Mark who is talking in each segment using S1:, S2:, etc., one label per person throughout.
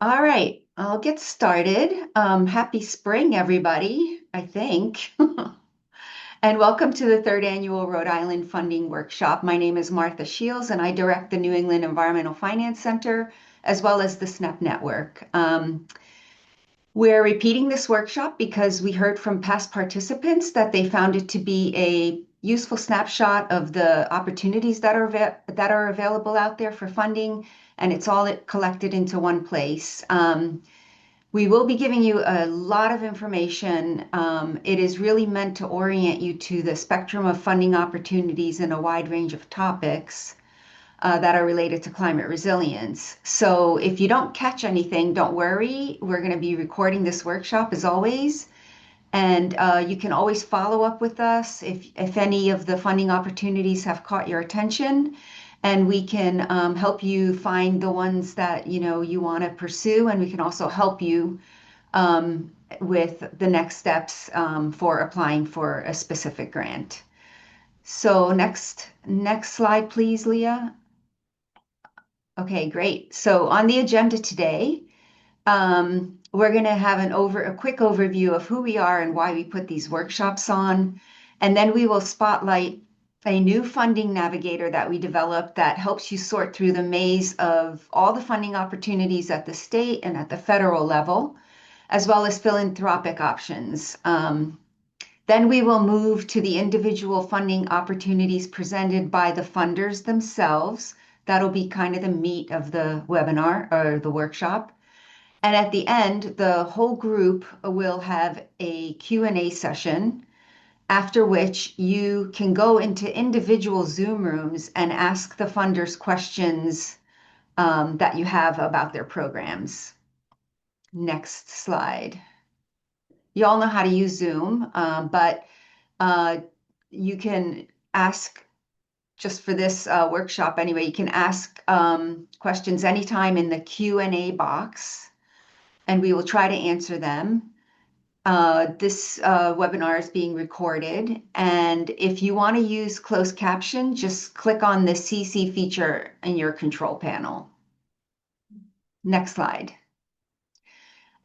S1: All right, I'll get started. Happy spring, everybody, I think. And welcome to the third annual Rhode Island Funding Workshop. My name is Martha Shields, and I direct the New England Environmental Finance Center, as well as the SNEP Network. We're repeating this workshop because we heard from past participants that they found it to be a useful snapshot of the opportunities that are available out there for funding, and it's all collected into one place. We will be giving you a lot of information. It is really meant to orient you to the spectrum of funding opportunities in a wide range of topics that are related to climate resilience. So if you don't catch anything, don't worry. We're going to be recording this workshop as always. And you can always follow up with us if any of the funding opportunities have caught your attention. And we can help you find the ones that you want to pursue. And we can also help you with the next steps for applying for a specific grant. So next slide, please, Leah. Okay, great. So on the agenda today, we're going to have a quick overview of who we are and why we put these workshops on. And then we will spotlight a new funding navigator that we developed that helps you sort through the maze of all the funding opportunities at the state and at the federal level, as well as philanthropic options. Then we will move to the individual funding opportunities presented by the funders themselves. That'll be kind of the meat of the webinar or the workshop. And at the end, the whole group will have a Q&A session, after which you can go into individual Zoom rooms and ask the funders questions that you have about their programs. Next slide. You all know how to use Zoom, but you can ask, just for this workshop anyway, you can ask questions anytime in the Q&A box, and we will try to answer them. This webinar is being recorded, and if you want to use closed caption, just click on the CC feature in your control panel. Next slide.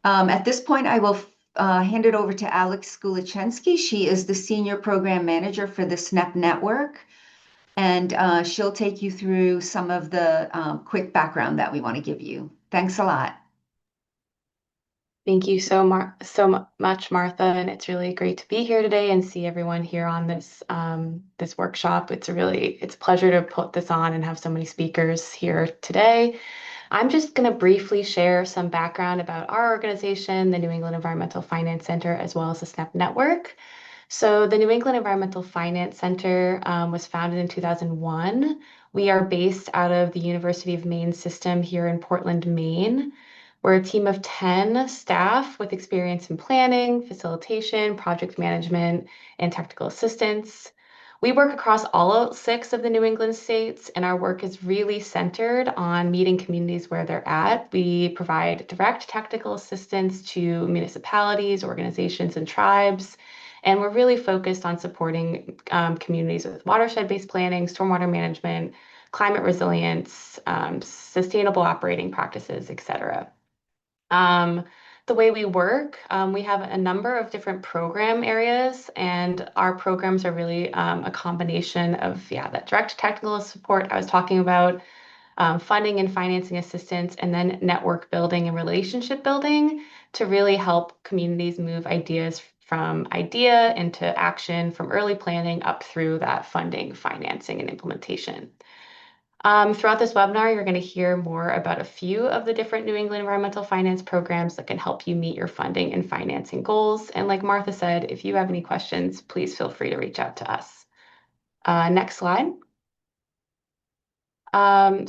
S1: At this point, I will hand it over to Alex Skulichensky. She is the Senior Program Manager for the SNEP Network, and she'll take you through some of the quick background that we want to give you. Thanks a lot.
S2: Thank you much, Martha, and it's really great to be here today and see everyone here on this workshop. It's a pleasure to put this on and have so many speakers here today. I'm just going to briefly share some background about our organization, the New England Environmental Finance Center, as well as the SNEP Network. So the New England Environmental Finance Center was founded in 2001. We are based out of the University of Maine system here in Portland, Maine. We're a team of 10 staff with experience in planning, facilitation, project management, and technical assistance. We work across all 6 of the New England states, and our work is really centered on meeting communities where they're at. We provide direct technical assistance to municipalities, organizations, and tribes, and we're really focused on supporting communities with watershed-based planning, stormwater management, climate resilience, sustainable operating practices, et cetera. The way we work, we have a number of different program areas, and our programs are really a combination of, that direct technical support I was talking about, funding and financing assistance, and then network building and relationship building to really help communities move ideas from idea into action, from early planning up through that funding, financing, and implementation. Throughout this webinar, you're going to hear more about a few of the different New England environmental finance programs that can help you meet your funding and financing goals. And like Martha said, if you have any questions, please feel free to reach out to us. Next slide.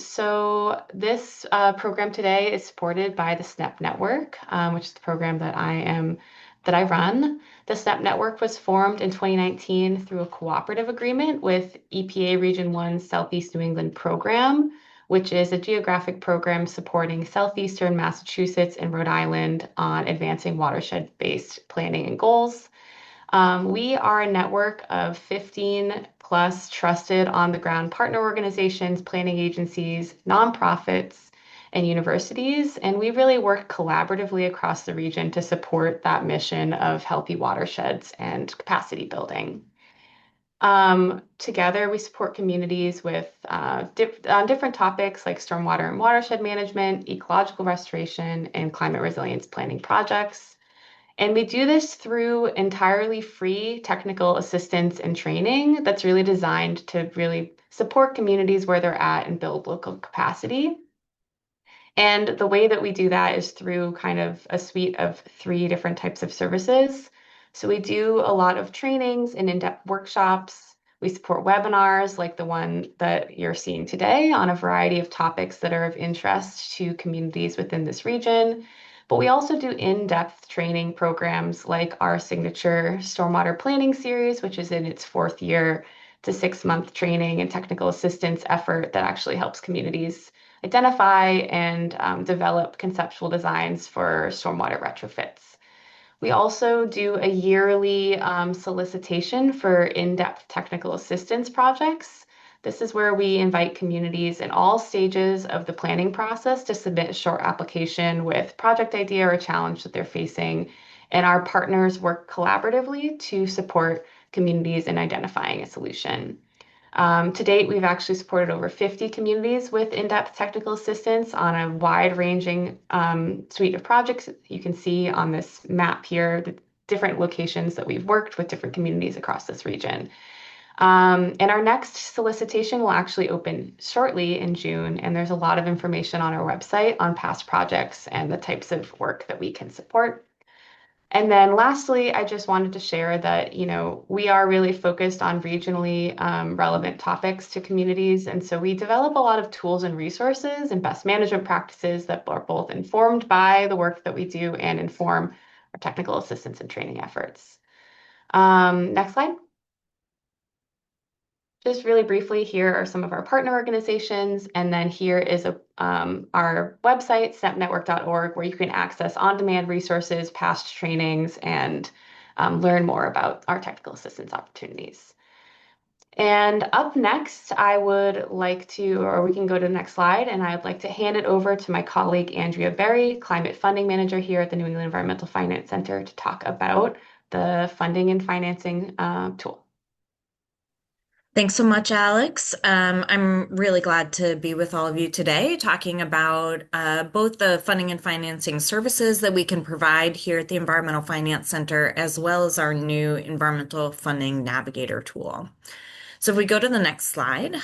S2: So this program today is supported by the SNEP Network, which is the program that I run. The SNEP Network was formed in 2019 through a cooperative agreement with EPA Region 1 Southeast New England Program, which is a geographic program supporting southeastern Massachusetts and Rhode Island on advancing watershed-based planning and goals. We are a network of 15 plus trusted on-the-ground partner organizations, planning agencies, nonprofits, and universities. And we really work collaboratively across the region to support that mission of healthy watersheds and capacity building. Together, we support communities with on different topics like stormwater and watershed management, ecological restoration, and climate resilience planning projects. And we do this through entirely free technical assistance and training that's really designed to really support communities where they're at and build local capacity. And the way that we do that is through kind of a suite of three different types of services. So we do a lot of trainings and in-depth workshops. We support webinars like the one that you're seeing today on a variety of topics that are of interest to communities within this region. But we also do in-depth training programs like our signature stormwater planning series, which is in its fourth year to 6-month training and technical assistance effort that actually helps communities identify and develop conceptual designs for stormwater retrofits. We also do a yearly solicitation for in-depth technical assistance projects. This is where we invite communities in all stages of the planning process to submit a short application with project idea or challenge that they're facing. And our partners work collaboratively to support communities in identifying a solution. To date, we've actually supported over 50 communities with in-depth technical assistance on a wide-ranging suite of projects. You can see on this map here the different locations that we've worked with different communities across this region. And our next solicitation will actually open shortly in June, and there's a lot of information on our website on past projects and the types of work that we can support. And then lastly, I just wanted to share that, we are really focused on regionally relevant topics to communities. And so we develop a lot of tools and resources and best management practices that are both informed by the work that we do and inform our technical assistance and training efforts. Next slide. Just really briefly, here are some of our partner organizations, and then here is our website, snapnetwork.org, where you can access on-demand resources, past trainings, and learn more about our technical assistance opportunities. And up next, I would like to, or we can go to the next slide, and I'd like to hand it over to my colleague, Andrea Berry, Climate Funding Manager here at the New England Environmental Finance Center, to talk about the funding and financing tool.
S3: Thanks so much, Alex. I'm really glad to be with all of you today talking about both the funding and financing services that we can provide here at the Environmental Finance Center, as well as our new Environmental Funding Navigator tool. So if we go to the next slide.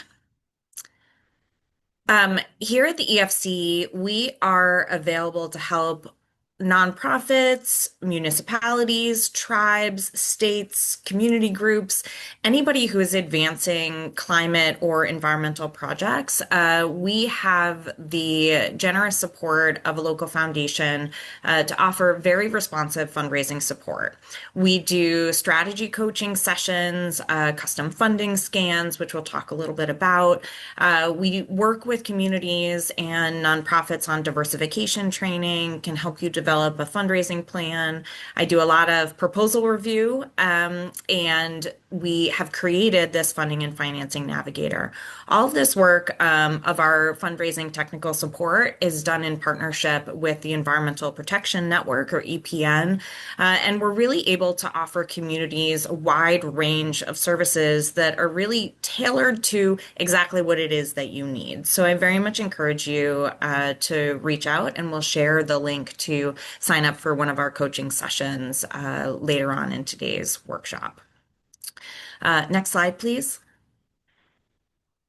S3: Here at the EFC, we are available to help nonprofits, municipalities, tribes, states, community groups, anybody who is advancing climate or environmental projects. We have the generous support of a local foundation to offer very responsive fundraising support. We do strategy coaching sessions, custom funding scans, which we'll talk a little bit about. We work with communities and nonprofits on diversification training, can help you develop a fundraising plan. I do a lot of proposal review, and we have created this funding and financing navigator. All of this work of our fundraising technical support is done in partnership with the Environmental Protection Network, or EPN, and we're really able to offer communities a wide range of services that are really tailored to exactly what it is that you need. So I very much encourage you to reach out, and we'll share the link to sign up for one of our coaching sessions later on in today's workshop. Next slide, please.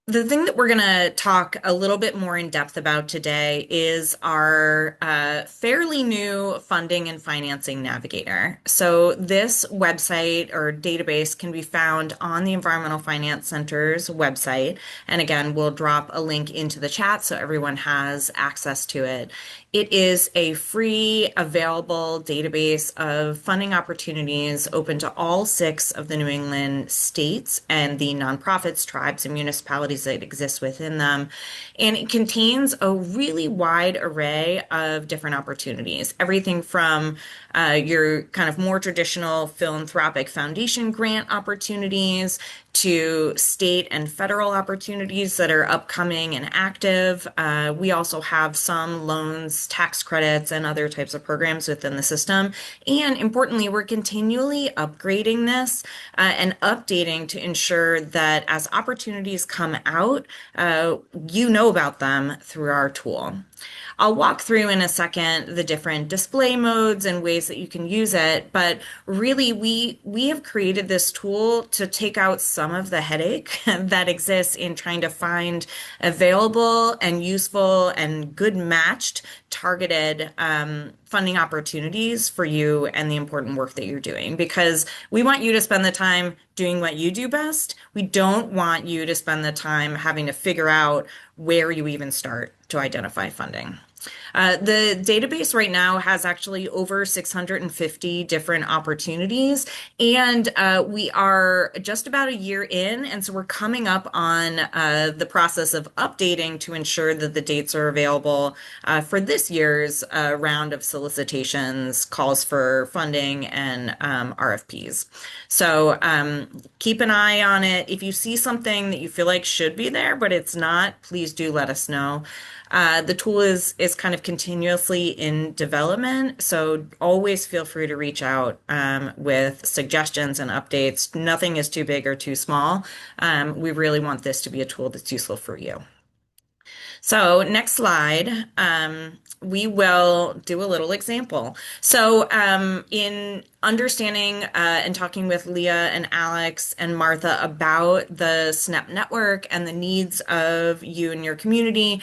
S3: The thing that we're going to talk a little bit more in depth about today is our fairly new funding and financing navigator. So this website or database can be found on the Environmental Finance Center's website. And again, we'll drop a link into the chat so everyone has access to it. It is a free, available database of funding opportunities open to all 6 of the New England states and the nonprofits, tribes, and municipalities that exist within them. And it contains a really wide array of different opportunities, everything from your kind of more traditional philanthropic foundation grant opportunities to state and federal opportunities that are upcoming and active. We also have some loans, tax credits, and other types of programs within the system. And importantly, we're continually upgrading this and updating to ensure that as opportunities come out, you know about them through our tool. I'll walk through in a second the different display modes and ways that you can use it, but really we have created this tool to take out some of the headache that exists in trying to find available and useful and good matched targeted funding opportunities for you and the important work that you're doing, because we want you to spend the time doing what you do best. We don't want you to spend the time having to figure out where you even start to identify funding. The database right now has actually over 650 different opportunities, and we are just about a year in, and so we're coming up on the process of updating to ensure that the dates are available for this year's round of solicitations, calls for funding, and RFPs. So keep an eye on it. If you see something that you feel like should be there, but it's not, please do let us know. The tool is kind of continuously in development, so always feel free to reach out with suggestions and updates. Nothing is too big or too small. We really want this to be a tool that's useful for you. So next slide, we will do a little example. So in understanding and talking with Leah and Alex and Martha about the SNEP network and the needs of you and your community,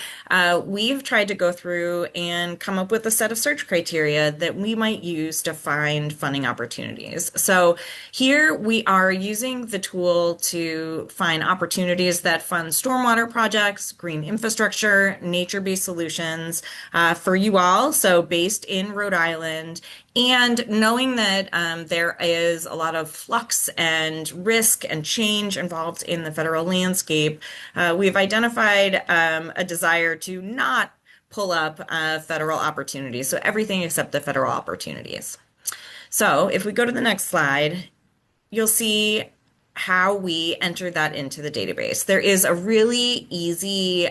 S3: we've tried to go through and come up with a set of search criteria that we might use to find funding opportunities. So here we are using the tool to find opportunities that fund stormwater projects, green infrastructure, nature-based solutions for you all. So based in Rhode Island, and knowing that there is a lot of flux and risk and change involved in the federal landscape, we've identified a desire to not pull up federal opportunities. So everything except the federal opportunities. So if we go to the next slide, you'll see how we enter that into the database. There is a really easy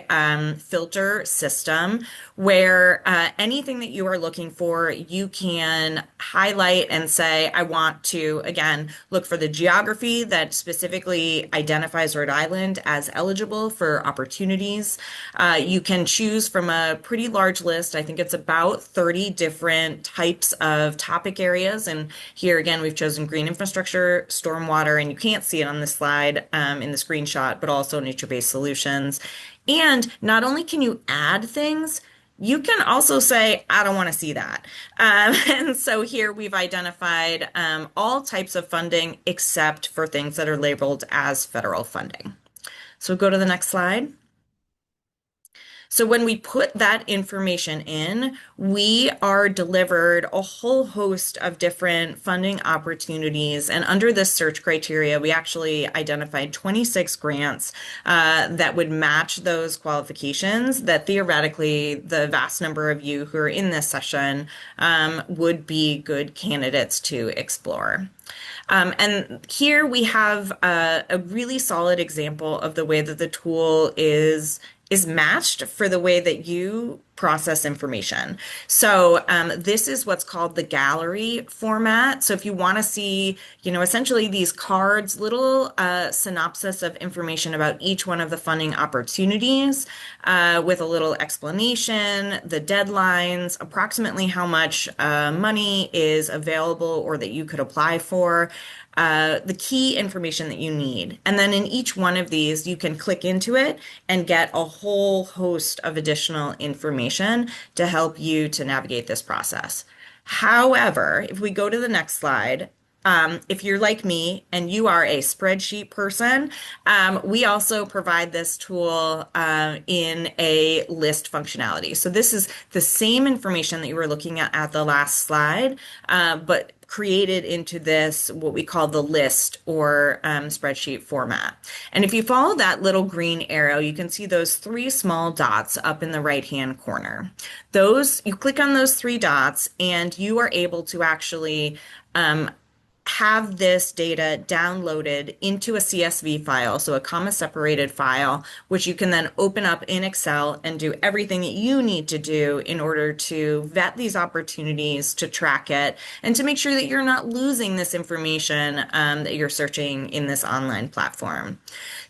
S3: filter system where anything that you are looking for, you can highlight and say, I want to, again, look for the geography that specifically identifies Rhode Island as eligible for opportunities. You can choose from a pretty large list. I think it's about 30 different types of topic areas. And here again, we've chosen green infrastructure, stormwater, and you can't see it on this slide in the screenshot, but also nature-based solutions. And not only can you add things, you can also say, I don't want to see that. And so here we've identified all types of funding except for things that are labeled as federal funding. So go to the next slide. So when we put that information in, we are delivered a whole host of different funding opportunities. And under this search criteria, we actually identified 26 grants that would match those qualifications that theoretically the vast number of you who are in this session would be good candidates to explore. And here we have a really solid example of the way that the tool is matched for the way that you process information. So this is what's called the gallery format. So if you want to see, essentially these cards, little synopsis of information about each one of the funding opportunities with a little explanation, the deadlines, approximately how much money is available or that you could apply for, the key information that you need. And then in each one of these, you can click into it and get a whole host of additional information to help you to navigate this process. However, if we go to the next slide, if you're like me and you are a spreadsheet person, we also provide this tool in a list functionality. So this is the same information that you were looking at the last slide, but created into this, what we call the list or spreadsheet format. And if you follow that little green arrow, you can see those three small dots up in the right-hand corner. You click on those three dots and you are able to actually have this data downloaded into a CSV file, so a comma separated file, which you can then open up in Excel and do everything that you need to do in order to vet these opportunities, to track it, and to make sure that you're not losing this information that you're searching in this online platform.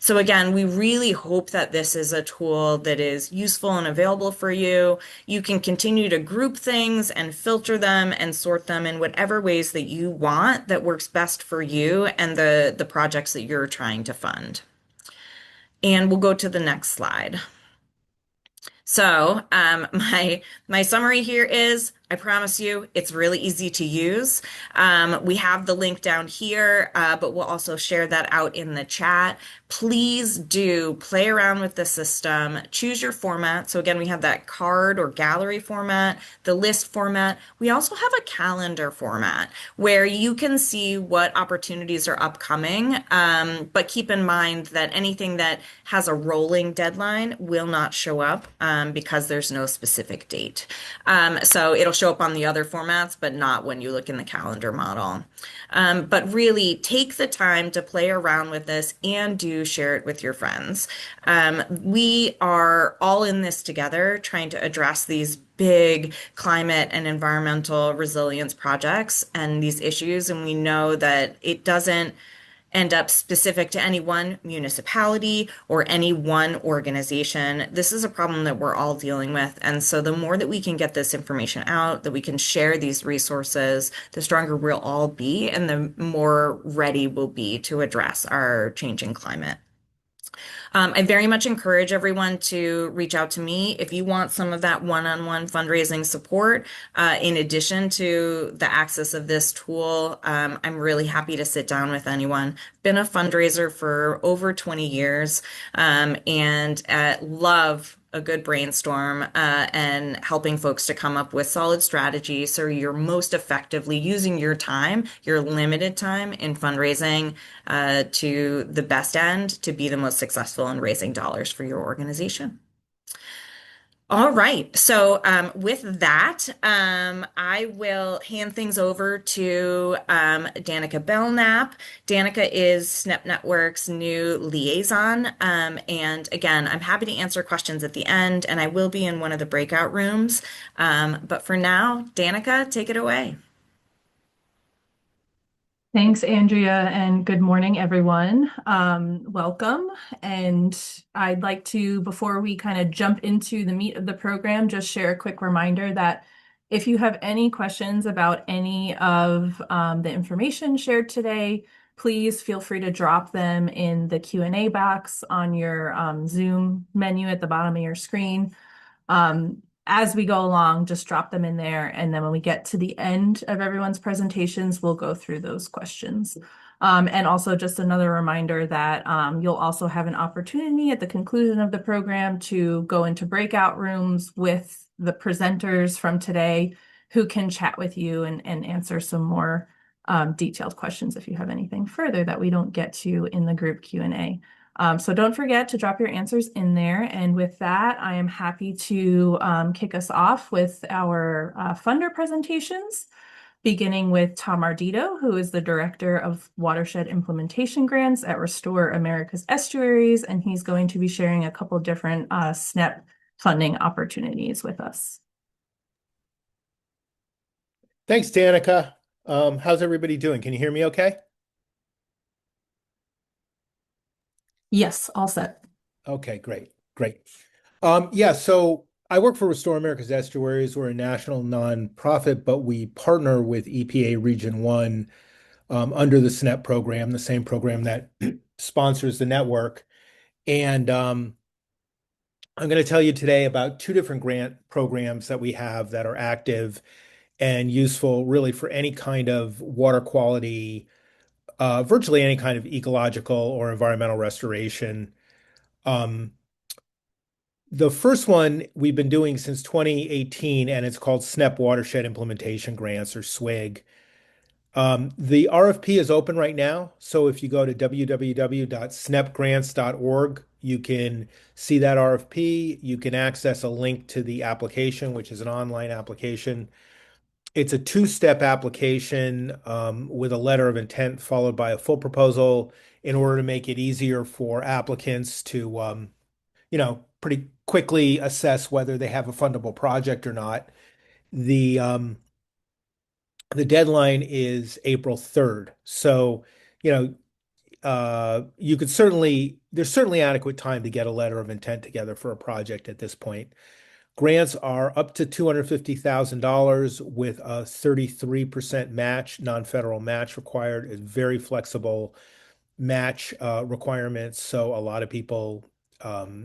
S3: So again, we really hope that this is a tool that is useful and available for you. You can continue to group things and filter them and sort them in whatever ways that you want that works best for you and the projects that you're trying to fund. And we'll go to the next slide. So my summary here is, I promise you, it's really easy to use. We have the link down here, but we'll also share that out in the chat. Please do play around with the system. Choose your format. So again, we have that card or gallery format, the list format. We also have a calendar format where you can see what opportunities are upcoming, but keep in mind that anything that has a rolling deadline will not show up because there's no specific date. So it'll show up on the other formats, but not when you look in the calendar model. But really take the time to play around with this and do share it with your friends. We are all in this together trying to address these big climate and environmental resilience projects and these issues. And we know that it doesn't end up specific to any one municipality or any one organization. This is a problem that we're all dealing with. And so the more that we can get this information out, that we can share these resources, the stronger we'll all be and the more ready we'll be to address our changing climate. I very much encourage everyone to reach out to me if you want some of that one-on-one fundraising support. In addition to the access of this tool, I'm really happy to sit down with anyone. Been a fundraiser for over 20 years, and love a good brainstorm and helping folks to come up with solid strategies so you're most effectively using your time, your limited time in fundraising to the best end to be the most successful in raising dollars for your organization. All right. So with that, I will hand things over to Danica Belknap. Danica is SNP Network's new liaison. And again, I'm happy to answer questions at the end, and I will be in one of the breakout rooms. But for now, Danica, take it away.
S4: Thanks, Andrea, and good morning, everyone. Welcome. And I'd like to, before we kind of jump into the meat of the program, just share a quick reminder that if you have any questions about any of the information shared today, please feel free to drop them in the Q&A box on your Zoom menu at the bottom of your screen. As we go along, just drop them in there. And then when we get to the end of everyone's presentations, we'll go through those questions. And also just another reminder that you'll also have an opportunity at the conclusion of the program to go into breakout rooms with the presenters from today who can chat with you and answer some more detailed questions if you have anything further that we don't get to in the group Q&A. So don't forget to drop your answers in there. And with that, I am happy to kick us off with our funder presentations, beginning with Tom Ardito, who is the Director of Watershed Implementation Grants at Restore America's Estuaries, and he's going to be sharing a couple different SNP funding opportunities with us.
S5: Thanks, Danica. How's everybody doing? Can you hear me okay?
S4: Yes, all set.
S5: Okay, great. Yeah, so I work for Restore America's Estuaries. We're a national nonprofit, but we partner with EPA Region 1 under the SNP program, the same program that sponsors the network. And I'm going to tell you today about two different grant programs that we have that are active and useful really for any kind of water quality, virtually any kind of ecological or environmental restoration. The first one we've been doing since 2018, and it's called SNP Watershed Implementation Grants, or SWIG. The RFP is open right now, so if you go to www.snepgrants.org, you can see that RFP. You can access a link to the application, which is an online application. It's a two-step application with a letter of intent followed by a full proposal in order to make it easier for applicants to, pretty quickly assess whether they have a fundable project or not. The um, the deadline is April 3rd. So, you know, there's certainly adequate time to get a letter of intent together for a project at this point. Grants are up to $250,000 with a 33% match, non-federal match required. It's very flexible match requirements. So a lot of people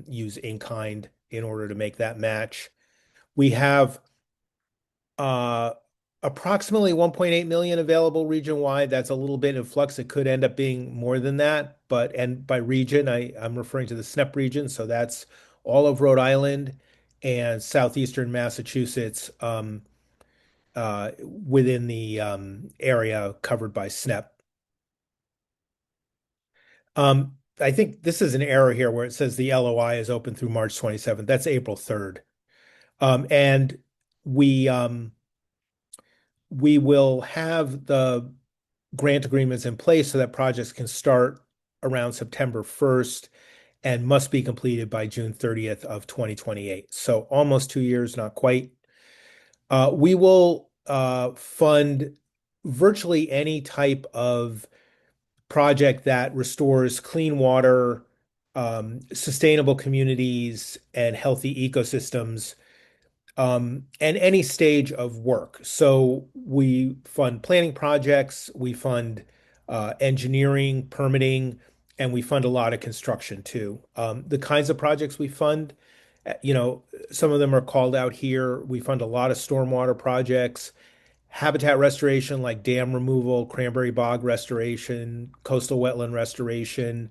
S5: use in-kind in order to make that match. We have uh, approximately 1.8 million available region-wide. That's a little bit in flux. It could end up being more than that, and by region, I'm referring to the SNP region. So that's all of Rhode Island and southeastern Massachusetts within the area covered by SNP. I think this is an error here where it says the LOI is open through March 27th. That's April 3rd. And we we will have the grant agreements in place so that projects can start around September 1st and must be completed by June 30th of 2028. So almost 2 years, not quite. We will fund virtually any type of project that restores clean water, sustainable communities, and healthy ecosystems, and any stage of work. So we fund planning projects, we fund engineering, permitting, and we fund a lot of construction too. The kinds of projects we fund, some of them are called out here. We fund a lot of stormwater projects, habitat restoration like dam removal, cranberry bog restoration, coastal wetland restoration.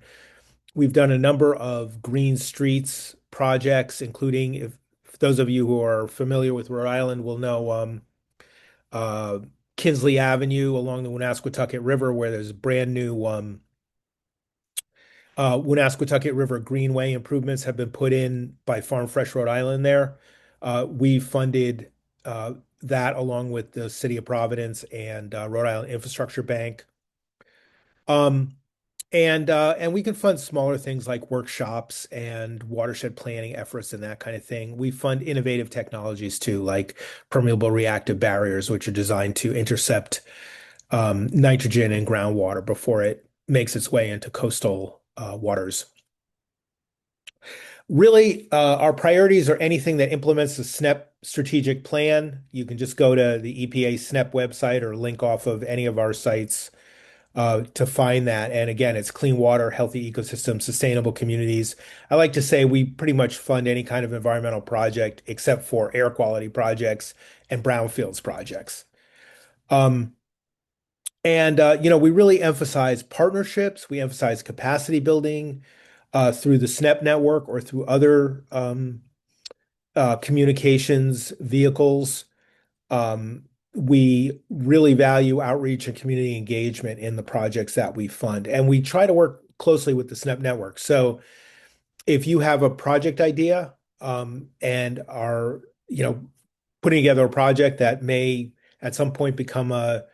S5: We've done a number of green streets projects, including if those of you who are familiar with Rhode Island will know uh, Kinsley Avenue along the Woonasquatucket River, where there's brand new Woonasquatucket River Greenway improvements have been put in by Farm Fresh Rhode Island there. We funded that along with the City of Providence and Rhode Island Infrastructure Bank. Um, and we can fund smaller things like workshops and watershed planning efforts and that kind of thing. We fund innovative technologies too, like permeable reactive barriers, which are designed to intercept nitrogen in groundwater before it makes its way into coastal waters. Really, our priorities are anything that implements the SNP strategic plan. You can just go to the EPA SNP website or link off of any of our sites to find that. And again, it's clean water, healthy ecosystems, sustainable communities. I like to say we pretty much fund any kind of environmental project except for air quality projects and brownfields projects. We really emphasize partnerships. We emphasize capacity building through the SNP network or through other communications vehicles. We really value outreach and community engagement in the projects that we fund, and we try to work closely with the SNP network. So if you have a project idea and are, putting together a project that may at some point become a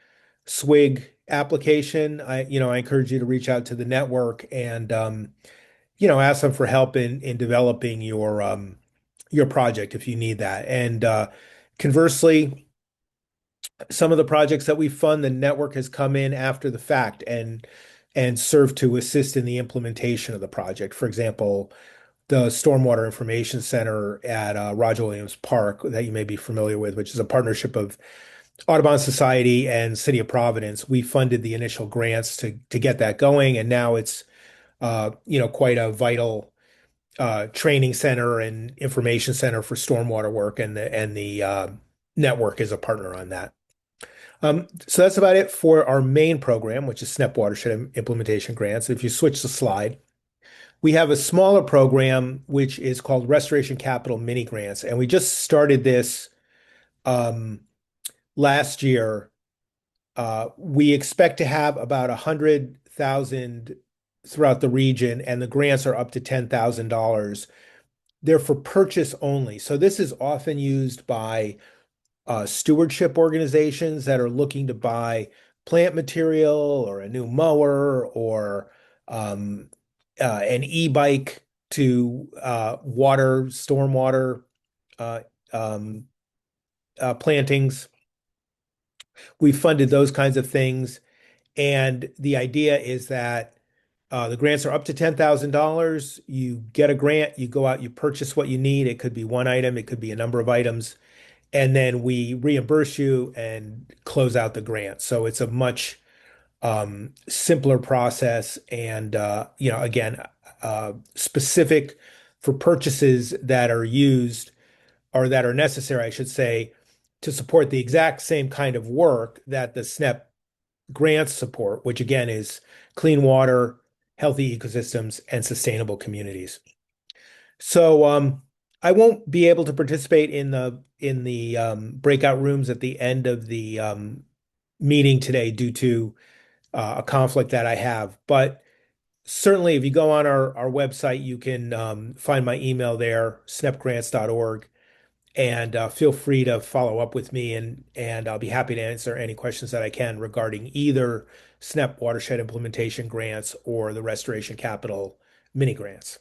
S5: SWIG application, I encourage you to reach out to the network and, ask them for help in developing your project if you need that. And conversely, some of the projects that we fund, the network has come in after the fact and served to assist in the implementation of the project. For example, the Stormwater Information Center at Roger Williams Park that you may be familiar with, which is a partnership of Audubon Society and City of Providence. We funded the initial grants to get that going, and now it's quite a vital training center and information center for stormwater work, and the network is a partner on that. So that's about it for our main program, which is SNP Watershed Implementation Grants. If you switch the slide, we have a smaller program which is called Restoration Capital Mini Grants, and we just started this last year. We expect to have about 100,000 throughout the region, and the grants are up to $10,000. They're for purchase only. So this is often used by stewardship organizations that are looking to buy plant material or a new mower or an e-bike to water stormwater uh, um, plantings. We funded those kinds of things. And the idea is that the grants are up to $10,000. You get a grant, you go out, you purchase what you need. It could be one item, it could be a number of items, and then we reimburse you and close out the grant. So it's a much simpler process, and again, specific for purchases that are used or that are necessary, I should say, to support the exact same kind of work that the SNEP grants support, which again is clean water, healthy ecosystems, and sustainable communities. So I won't be able to participate in the breakout rooms at the end of the meeting today due to a conflict that I have. But certainly, if you go on our website, you can find my email there, snepgrants.org, and feel free to follow up with me, and I'll be happy to answer any questions that I can regarding either SNEP watershed implementation grants or the restoration capital mini grants.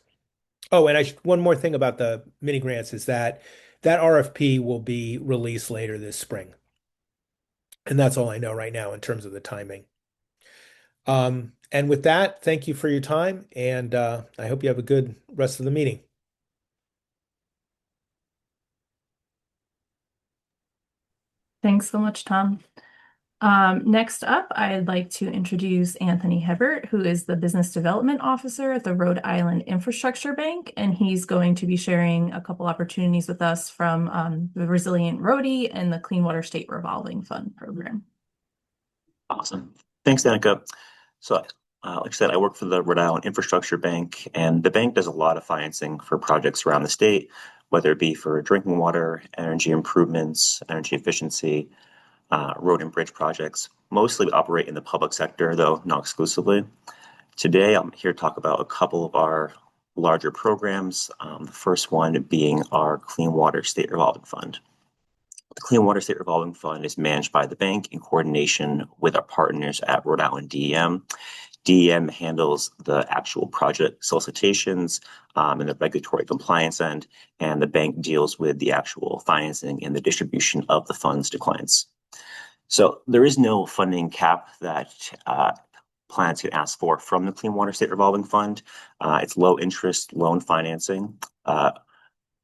S5: Oh, and one more thing about the mini grants is that RFP will be released later this spring. And that's all I know right now in terms of the timing. And with that, thank you for your time, and I hope you have a good rest of the meeting.
S4: Thanks so much, Tom. Next up, I'd like to introduce Anthony Hebert, who is the Business Development Officer at the Rhode Island Infrastructure Bank, and he's going to be sharing a couple opportunities with us from the Resilient Rhody and the Clean Water State Revolving Fund program.
S6: Awesome. Thanks, Danica. So, like I said, I work for the Rhode Island Infrastructure Bank, and the bank does a lot of financing for projects around the state, whether it be for drinking water, energy improvements, energy efficiency, road and bridge projects. Mostly we operate in the public sector, though not exclusively. Today, I'm here to talk about a couple of our larger programs. The first one being our Clean Water State Revolving Fund. The Clean Water State Revolving Fund is managed by the bank in coordination with our partners at Rhode Island DEM. DEM handles the actual project solicitations and the regulatory compliance end, and the bank deals with the actual financing and the distribution of the funds to clients. So there is no funding cap that plans can ask for from the Clean Water State Revolving Fund. It's low interest loan financing. It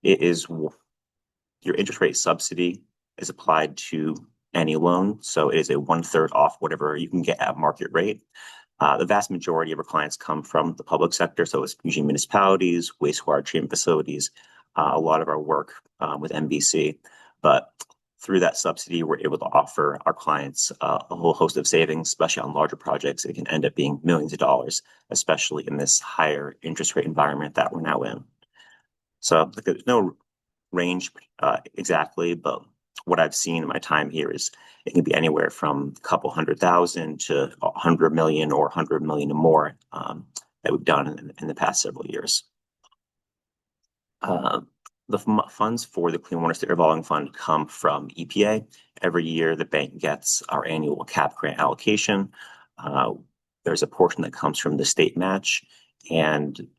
S6: is your interest rate subsidy is applied to any loan. So it is a 1/3 off whatever you can get at market rate. The vast majority of our clients come from the public sector. So it's usually municipalities, wastewater treatment facilities, a lot of our work with NBC. But through that subsidy, we're able to offer our clients a whole host of savings, especially on larger projects. It can end up being millions of dollars, especially in this higher interest rate environment that we're now in. So there's no range exactly, but what I've seen in my time here is it can be anywhere from a couple $100,000 to 100 million or 100 million or more that we've done in the past several years. The funds for the Clean Water State Revolving Fund come from EPA. Every year, the bank gets our annual CAP grant allocation. There's a portion that comes from the state match, and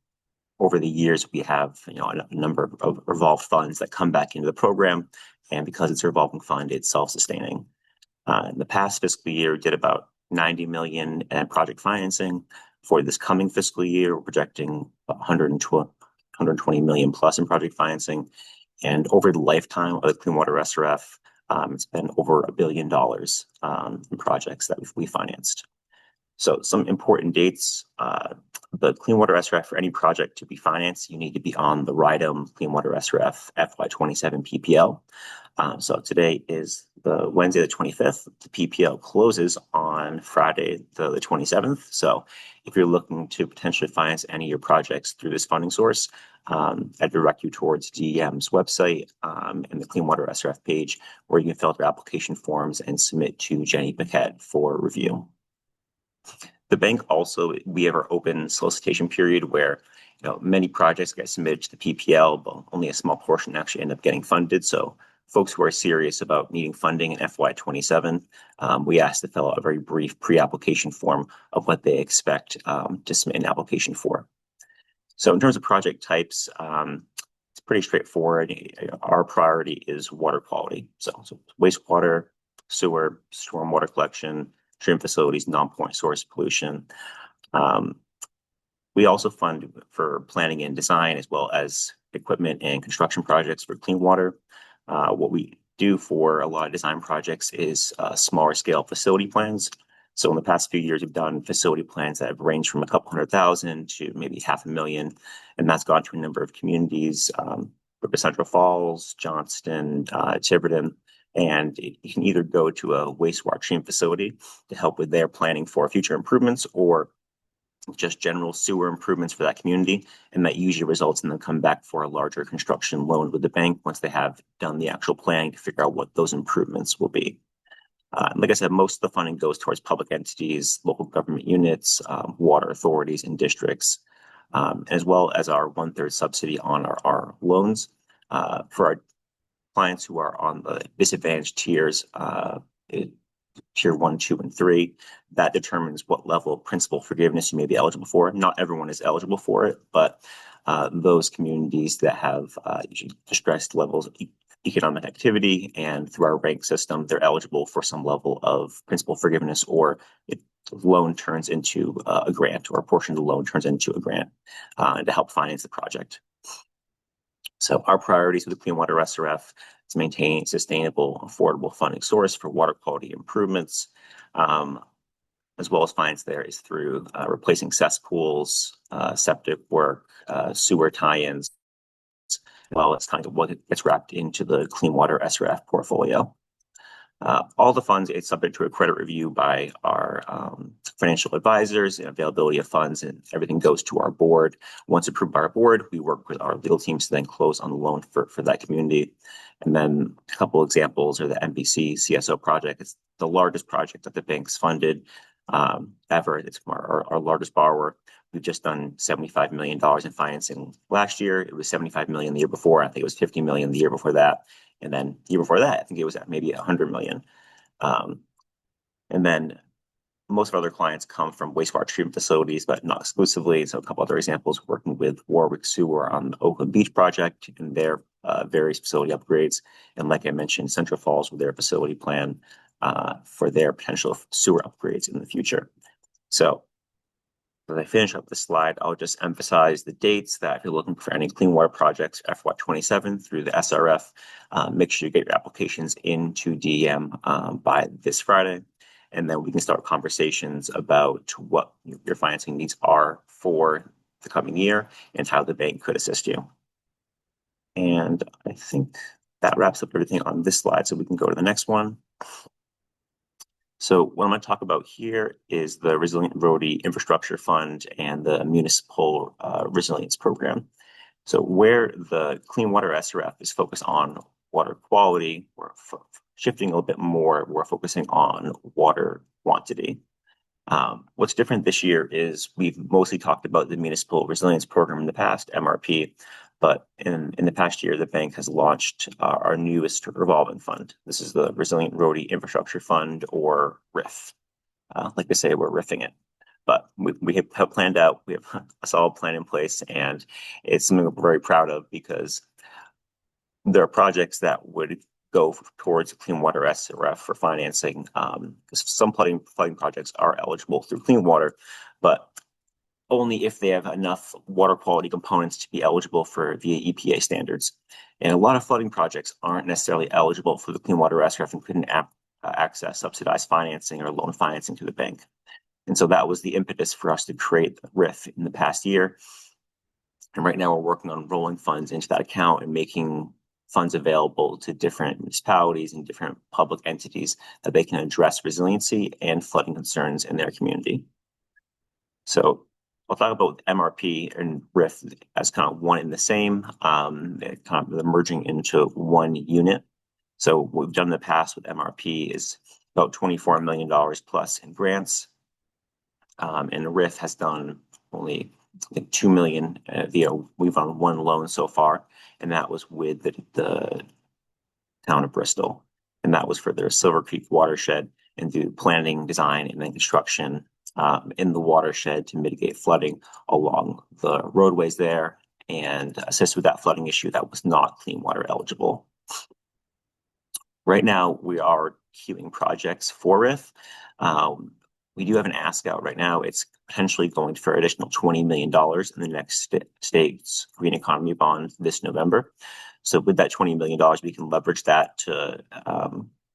S6: over the years, we have a number of revolved funds that come back into the program, and because it's a revolving fund, it's self-sustaining. In the past fiscal year, we did about 90 million in project financing. For this coming fiscal year, we're projecting 120 million plus in project financing. And over the lifetime of the Clean Water SRF, it's been over $1 billion in projects that we financed. So some important dates, the Clean Water SRF, for any project to be financed, you need to be on the RIDEM Clean Water SRF FY27 PPL. So today is the Wednesday, the 25th. The PPL closes on Friday, the 27th. So if you're looking to potentially finance any of your projects through this funding source, I'd direct you towards DEM's website and the Clean Water SRF page, where you can fill out your application forms and submit to Jenny Paquette for review. The bank also, we have our open solicitation period where many projects get submitted to the PPL, but only a small portion actually end up getting funded. So folks who are serious about needing funding in FY27, we asked to fill out a very brief pre-application form of what they expect to submit an application for. So in terms of project types, it's pretty straightforward. Our priority is water quality. So wastewater, sewer, stormwater collection, treatment facilities, non-point source pollution. We also fund for planning and design, as well as equipment and construction projects for clean water. What we do for a lot of design projects is smaller scale facility plans. So in the past few years, we've done facility plans that have ranged from a couple $100,000 to maybe $500,000, and that's gone to a number of communities, Central Falls, Johnston, Tiverton, and you can either go to a wastewater treatment facility to help with their planning for future improvements, or just general sewer improvements for that community, and that usually results in them coming back for a larger construction loan with the bank once they have done the actual planning to figure out what those improvements will be. Like I said, most of the funding goes towards public entities, local government units, water authorities, and districts, as well as our 1/3 subsidy on our loans. For our clients who are on the disadvantaged tiers, tier 1, 2, and 3, that determines what level of principal forgiveness you may be eligible for. Not everyone is eligible for it, but those communities that have distressed levels of economic activity, and through our rank system, they're eligible for some level of principal forgiveness, or if the loan turns into a grant, or a portion of the loan turns into a grant to help finance the project. So our priorities with the Clean Water SRF is maintain sustainable, affordable funding source for water quality improvements, as well as finance there is through replacing cesspools, septic work, sewer tie-ins. Well, it's kind of what gets wrapped into the Clean Water SRF portfolio. All the funds, it's subject to a credit review by our financial advisors, and availability of funds, and everything goes to our board. Once approved by our board, we work with our legal teams to then close on the loan for that community. And then a couple examples are the MBC CSO project. It's the largest project that the bank's funded ever. It's our largest borrower. We've just done $75 million in financing last year. It was $75 million the year before. I think it was $50 million the year before that. And then the year before that, I think it was at maybe $100 million. And then most of our other clients come from wastewater treatment facilities, but not exclusively. So a couple other examples, working with Warwick Sewer on the Oakland Beach project and their various facility upgrades. And like I mentioned, Central Falls with their facility plan for their potential sewer upgrades in the future. So as I finish up the slide, I'll just emphasize the dates that if you're looking for any clean water projects, FY27 through the SRF, make sure you get your applications into DEM by this Friday. And then we can start conversations about what your financing needs are for the coming year and how the bank could assist you. And I think that wraps up everything on this slide, so we can go to the next one. So what I'm going to talk about here is the Resilient Rhode Infrastructure Fund and the Municipal Resilience Program. So where the Clean Water SRF is focused on water quality, we're shifting a little bit more, we're focusing on water quantity. What's different this year is we've mostly talked about the Municipal Resilience Program in the past, MRP, but in the past year, the bank has launched our newest revolving fund. This is the Resilient Rhode Infrastructure Fund, or RIF. Like they say, we're riffing it. But we have planned out, we have a solid plan in place, and it's something we're very proud of, because there are projects that would go towards Clean Water SRF for financing. Some flooding projects are eligible through Clean Water, but only if they have enough water quality components to be eligible for via EPA standards. And a lot of flooding projects aren't necessarily eligible for the Clean Water SRF and couldn't access subsidized financing or loan financing to the bank. And so that was the impetus for us to create the RIF in the past year. And right now we're working on rolling funds into that account and making funds available to different municipalities and different public entities that they can address resiliency and flooding concerns in their community. So I'll talk about MRP and RIF as kind of one and the same, kind of merging into one unit. So what we've done in the past with MRP is about $24 million plus in grants. And RIF has done only $2 million we've on one loan so far, and that was with the town of Bristol. And that was for their Silver Creek watershed and do planning, design, and then construction in the watershed to mitigate flooding along the roadways there and assist with that flooding issue that was not clean water eligible. Right now, we are queuing projects for RIF. We do have an ask out right now. It's potentially going for additional $20 million in the next state's green economy bond this November. So with that $20 million, we can leverage that to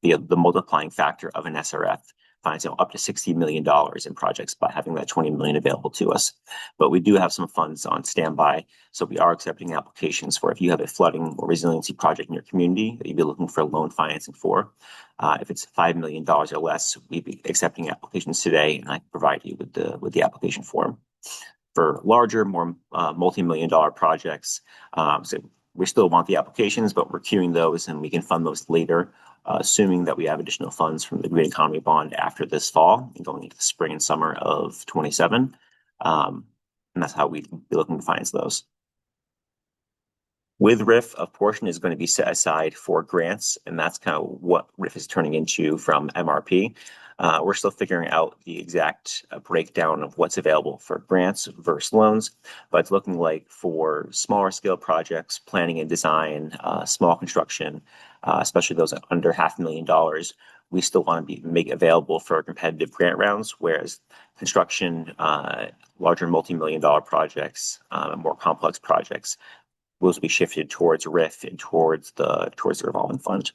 S6: be the multiplying factor of an SRF, financing up to $60 million in projects by having that $20 million available to us. But we do have some funds on standby. So we are accepting applications for if you have a flooding or resiliency project in your community that you'd be looking for loan financing for. If it's $5 million or less, we'd be accepting applications today, and I can provide you with the application form. For larger, more multi-million dollar projects, so we still want the applications, but we're queuing those and we can fund those later, assuming that we have additional funds from the Green Economy Bond after this fall and going into the spring and summer of 27. And that's how we'd be looking to finance those. With RIF, a portion is going to be set aside for grants, and that's kind of what RIF is turning into from MRP. We're still figuring out the exact breakdown of what's available for grants versus loans, but it's looking like for smaller scale projects, planning and design, small construction, especially those under $500,000, we still want to make available for competitive grant rounds, whereas construction, larger multi-million dollar projects, more complex projects, will be shifted towards RIF and towards the revolving fund.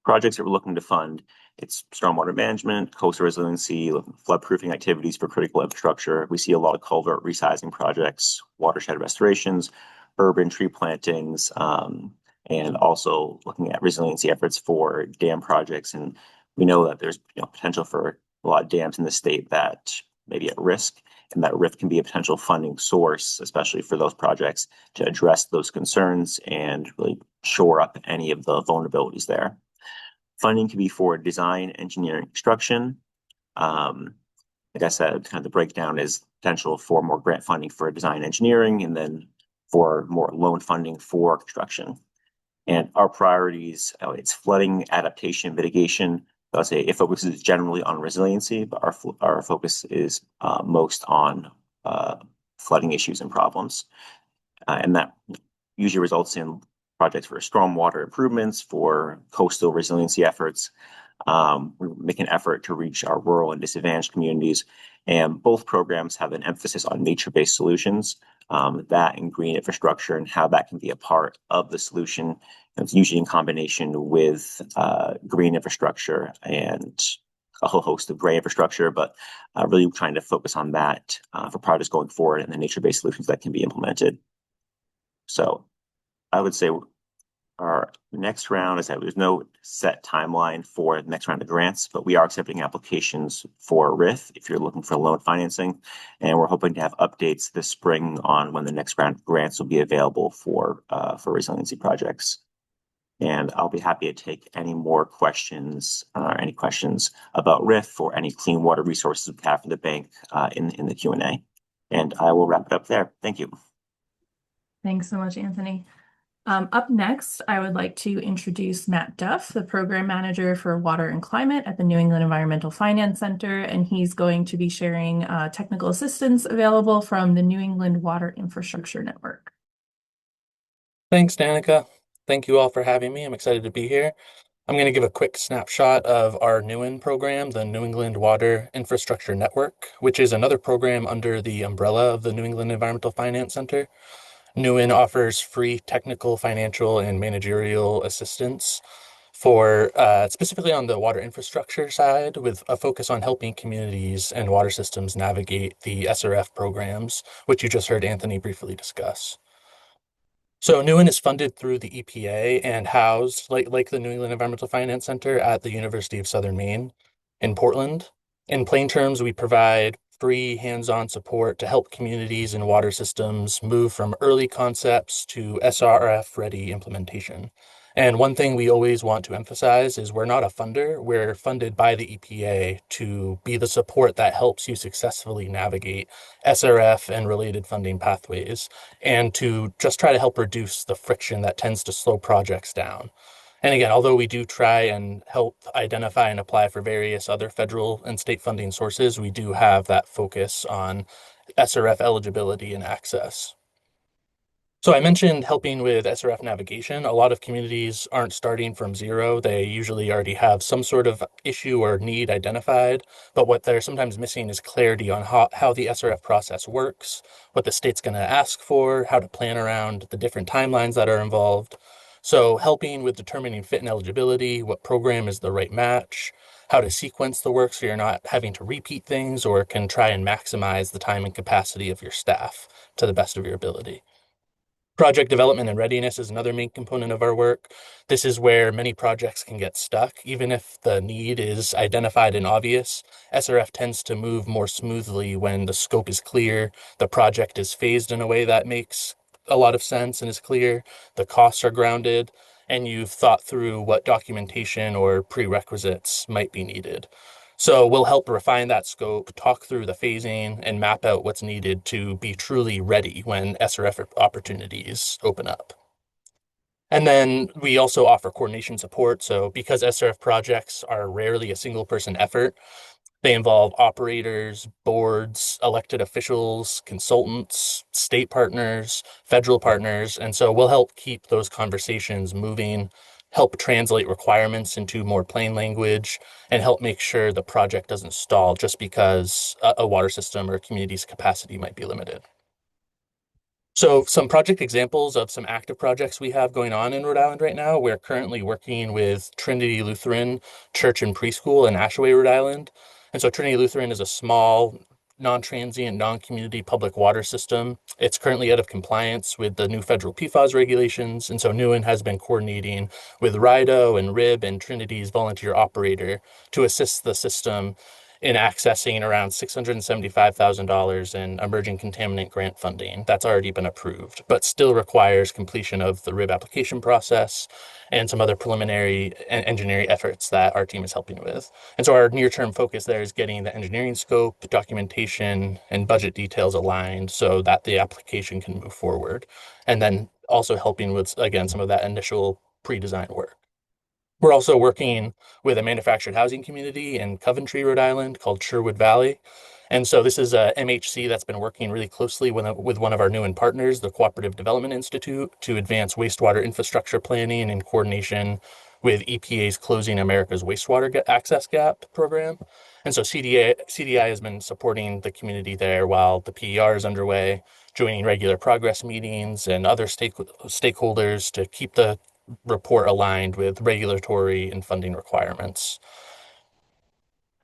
S6: Projects that we're looking to fund, it's stormwater management, coastal resiliency, flood-proofing activities for critical infrastructure. We see a lot of culvert resizing projects, watershed restorations, urban tree plantings, and also looking at resiliency efforts for dam projects. And we know that there's potential for a lot of dams in the state that may be at risk, and that RIF can be a potential funding source, especially for those projects, to address those concerns and really shore up any of the vulnerabilities there. Funding can be for design, engineering, construction. Like I said, kind of the breakdown is potential for more grant funding for design engineering and then for more loan funding for construction. And our priorities, it's flooding, adaptation, mitigation. I'll say it focuses generally on resiliency, but our focus is most on flooding issues and problems. And that usually results in projects for stormwater improvements, for coastal resiliency efforts. We make an effort to reach our rural and disadvantaged communities. And both programs have an emphasis on nature-based solutions, that and green infrastructure and how that can be a part of the solution. It's usually in combination with green infrastructure and a whole host of gray infrastructure, but really trying to focus on that for projects going forward and the nature-based solutions that can be implemented. So I would say our next round is that there's no set timeline for the next round of grants, but we are accepting applications for RIF if you're looking for loan financing. And we're hoping to have updates this spring on when the next round of grants will be available for resiliency projects. And I'll be happy to take any more questions, any questions about RIF or any clean water resources we have for the bank in the Q&A. And I will wrap it up there. Thank you.
S4: Thanks so much, Anthony. Up next, I would like to introduce Matt Duff, the Program Manager for Water and Climate at the New England Environmental Finance Center, and he's going to be sharing technical assistance available from the New England Water Infrastructure Network.
S7: Thanks, Danica. Thank you all for having me. I'm excited to be here. I'm going to give a quick snapshot of our NEWIN program, the New England Water Infrastructure Network, which is another program under the umbrella of the New England Environmental Finance Center. NEWIN offers free technical, financial, and managerial assistance for specifically on the water infrastructure side, with a focus on helping communities and water systems navigate the SRF programs, which you just heard Anthony briefly discuss. So NEWIN is funded through the EPA and housed, like the New England Environmental Finance Center, at the University of Southern Maine in Portland. In plain terms, we provide free hands-on support to help communities and water systems move from early concepts to SRF-ready implementation. And one thing we always want to emphasize is we're not a funder. We're funded by the EPA to be the support that helps you successfully navigate SRF and related funding pathways, and to just try to help reduce the friction that tends to slow projects down. And again, although we do try and help identify and apply for various other federal and state funding sources, we do have that focus on SRF eligibility and access. So I mentioned helping with SRF navigation. A lot of communities aren't starting from zero. They usually already have some sort of issue or need identified, but what they're sometimes missing is clarity on how the SRF process works, what the state's going to ask for, how to plan around the different timelines that are involved. So helping with determining fit and eligibility, what program is the right match, how to sequence the work so you're not having to repeat things or can try and maximize the time and capacity of your staff to the best of your ability. Project development and readiness is another main component of our work. This is where many projects can get stuck. Even if the need is identified and obvious, SRF tends to move more smoothly when the scope is clear, the project is phased in a way that makes a lot of sense and is clear, the costs are grounded, and you've thought through what documentation or prerequisites might be needed. So we'll help refine that scope, talk through the phasing, and map out what's needed to be truly ready when SRF opportunities open up. And then we also offer coordination support. So because SRF projects are rarely a single person effort, they involve operators, boards, elected officials, consultants, state partners, federal partners. And so we'll help keep those conversations moving, help translate requirements into more plain language, and help make sure the project doesn't stall just because a water system or a community's capacity might be limited. So some project examples of some active projects we have going on in Rhode Island right now. We're currently working with Trinity Lutheran Church and Preschool in Ashaway, Rhode Island. And so Trinity Lutheran is a small, non-transient, non-community public water system. It's currently out of compliance with the new federal PFAS regulations. And so Newen has been coordinating with RIDO and RIB and Trinity's volunteer operator to assist the system in accessing around $675,000 in emerging contaminant grant funding. That's already been approved, but still requires completion of the RIB application process and some other preliminary engineering efforts that our team is helping with. And so our near-term focus there is getting the engineering scope, documentation, and budget details aligned so that the application can move forward. And then also helping with, again, some of that initial pre-design work. We're also working with a manufactured housing community in Coventry, Rhode Island called Sherwood Valley. And so this is a MHC that's been working really closely with one of our Newen partners, the Cooperative Development Institute, to advance wastewater infrastructure planning in coordination with EPA's Closing America's Wastewater Access Gap program. And so CDI has been supporting the community there while the PER is underway, joining regular progress meetings and other stakeholders to keep the report aligned with regulatory and funding requirements.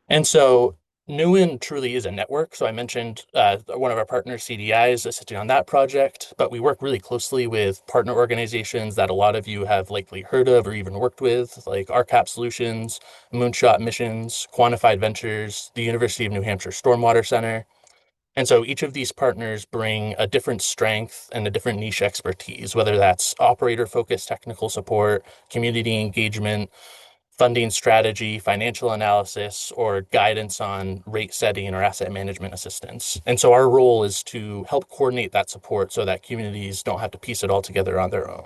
S7: And so Newen truly is a network. So I mentioned one of our partners, CDI, is assisting on that project, but we work really closely with partner organizations that a lot of you have likely heard of or even worked with, like RCAP Solutions, Moonshot Missions, Quantified Ventures, the University of New Hampshire Stormwater Center. And so each of these partners bring a different strength and a different niche expertise, whether that's operator-focused technical support, community engagement, funding strategy, financial analysis, or guidance on rate setting or asset management assistance. And so our role is to help coordinate that support so that communities don't have to piece it all together on their own.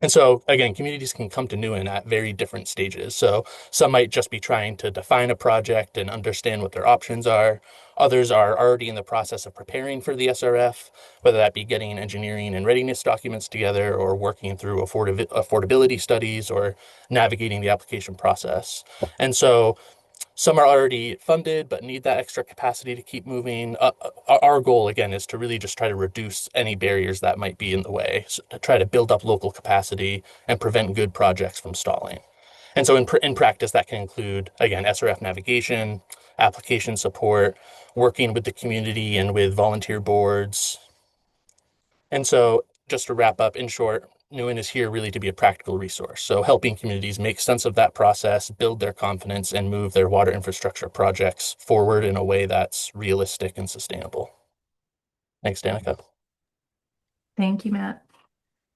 S7: And so, again, communities can come to Newen at very different stages. So some might just be trying to define a project and understand what their options are. Others are already in the process of preparing for the SRF, whether that be getting engineering and readiness documents together or working through affordability studies or navigating the application process. And so some are already funded but need that extra capacity to keep moving. Our goal, again, is to really just try to reduce any barriers that might be in the way, so to try to build up local capacity and prevent good projects from stalling. And so in practice, that can include, again, SRF navigation, application support, working with the community and with volunteer boards. And so just to wrap up, in short, Newen is here really to be a practical resource. So helping communities make sense of that process, build their confidence, and move their water infrastructure projects forward in a way that's realistic and sustainable. Thanks, Danica.
S4: Thank you, Matt.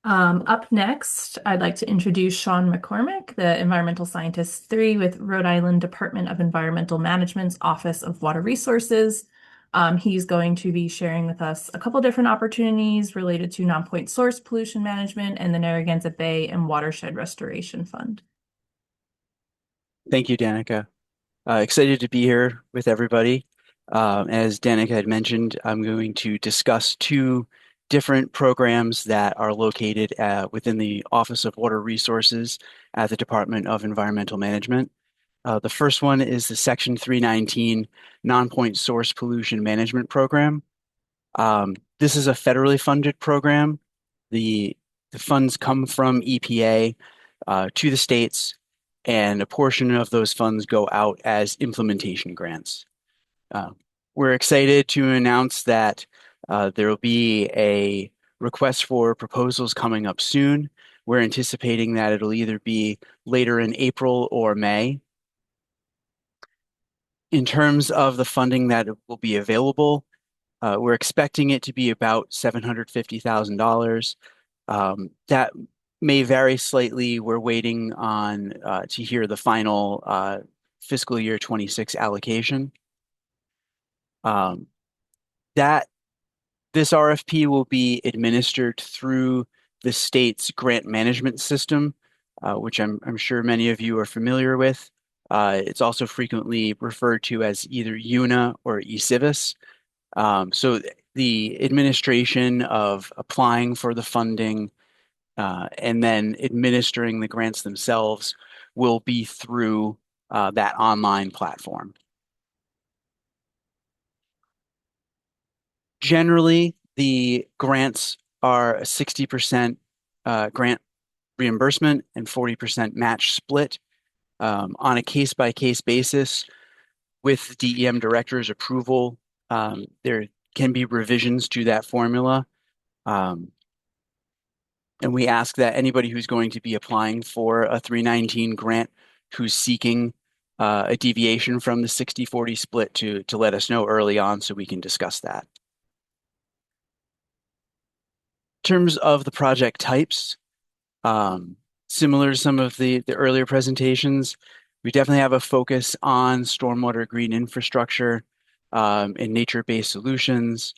S4: Up next, I'd like to introduce Sean McCormick, the Environmental Scientist 3 with Rhode Island Department of Environmental Management's Office of Water Resources. He's going to be sharing with us a couple different opportunities related to non-point source pollution management and the Narragansett Bay and Watershed Restoration Fund.
S8: Thank you, Danica. Excited to be here with everybody. As Danica had mentioned, I'm going to discuss two different programs that are located within the Office of Water Resources at the Department of Environmental Management. The first one is the Section 319 Non-Point Source Pollution Management Program. This is a federally funded program. The funds come from EPA to the states, and a portion of those funds go out as implementation grants. We're excited to announce that there will be a request for proposals coming up soon. We're anticipating that it'll either be later in April or May. In terms of the funding that will be available, we're expecting it to be about $750,000. That may vary slightly. We're waiting on to hear the final fiscal year 26 allocation. This RFP will be administered through the state's grant management system, which I'm sure many of you are familiar with. It's also frequently referred to as either UNA or eCivis. So the administration of applying for the funding and then administering the grants themselves will be through that online platform. Generally, the grants are a 60% grant reimbursement and 40% match split on a case-by-case basis. With DEM director's approval, there can be revisions to that formula. And we ask that anybody who's going to be applying for a 319 grant who's seeking a deviation from the 60-40 split to let us know early on so we can discuss that. In terms of the project types, similar to some of the earlier presentations, we definitely have a focus on stormwater green infrastructure and nature-based solutions.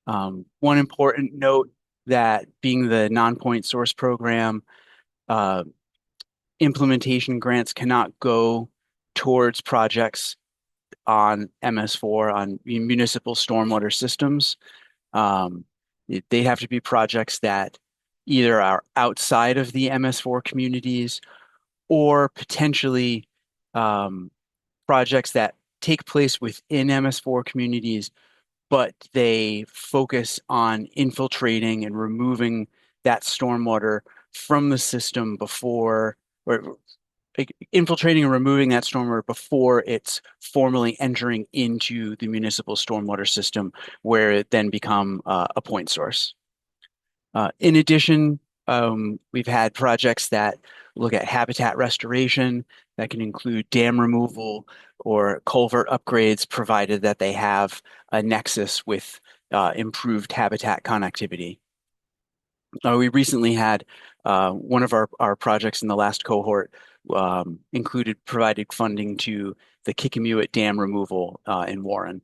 S8: One important note that being the non-point source program, implementation grants cannot go towards projects on MS4, on municipal stormwater systems. They have to be projects that either are outside of the MS4 communities or potentially projects that take place within MS4 communities, but they focus on infiltrating and removing that stormwater from the system before, or infiltrating and removing that stormwater before it's formally entering into the municipal stormwater system, where it then become a point source. In addition, we've had projects that look at habitat restoration that can include dam removal or culvert upgrades, provided that they have a nexus with improved habitat connectivity. We recently had one of our projects in the last cohort included providing funding to the Kickamuit Dam removal in Warren.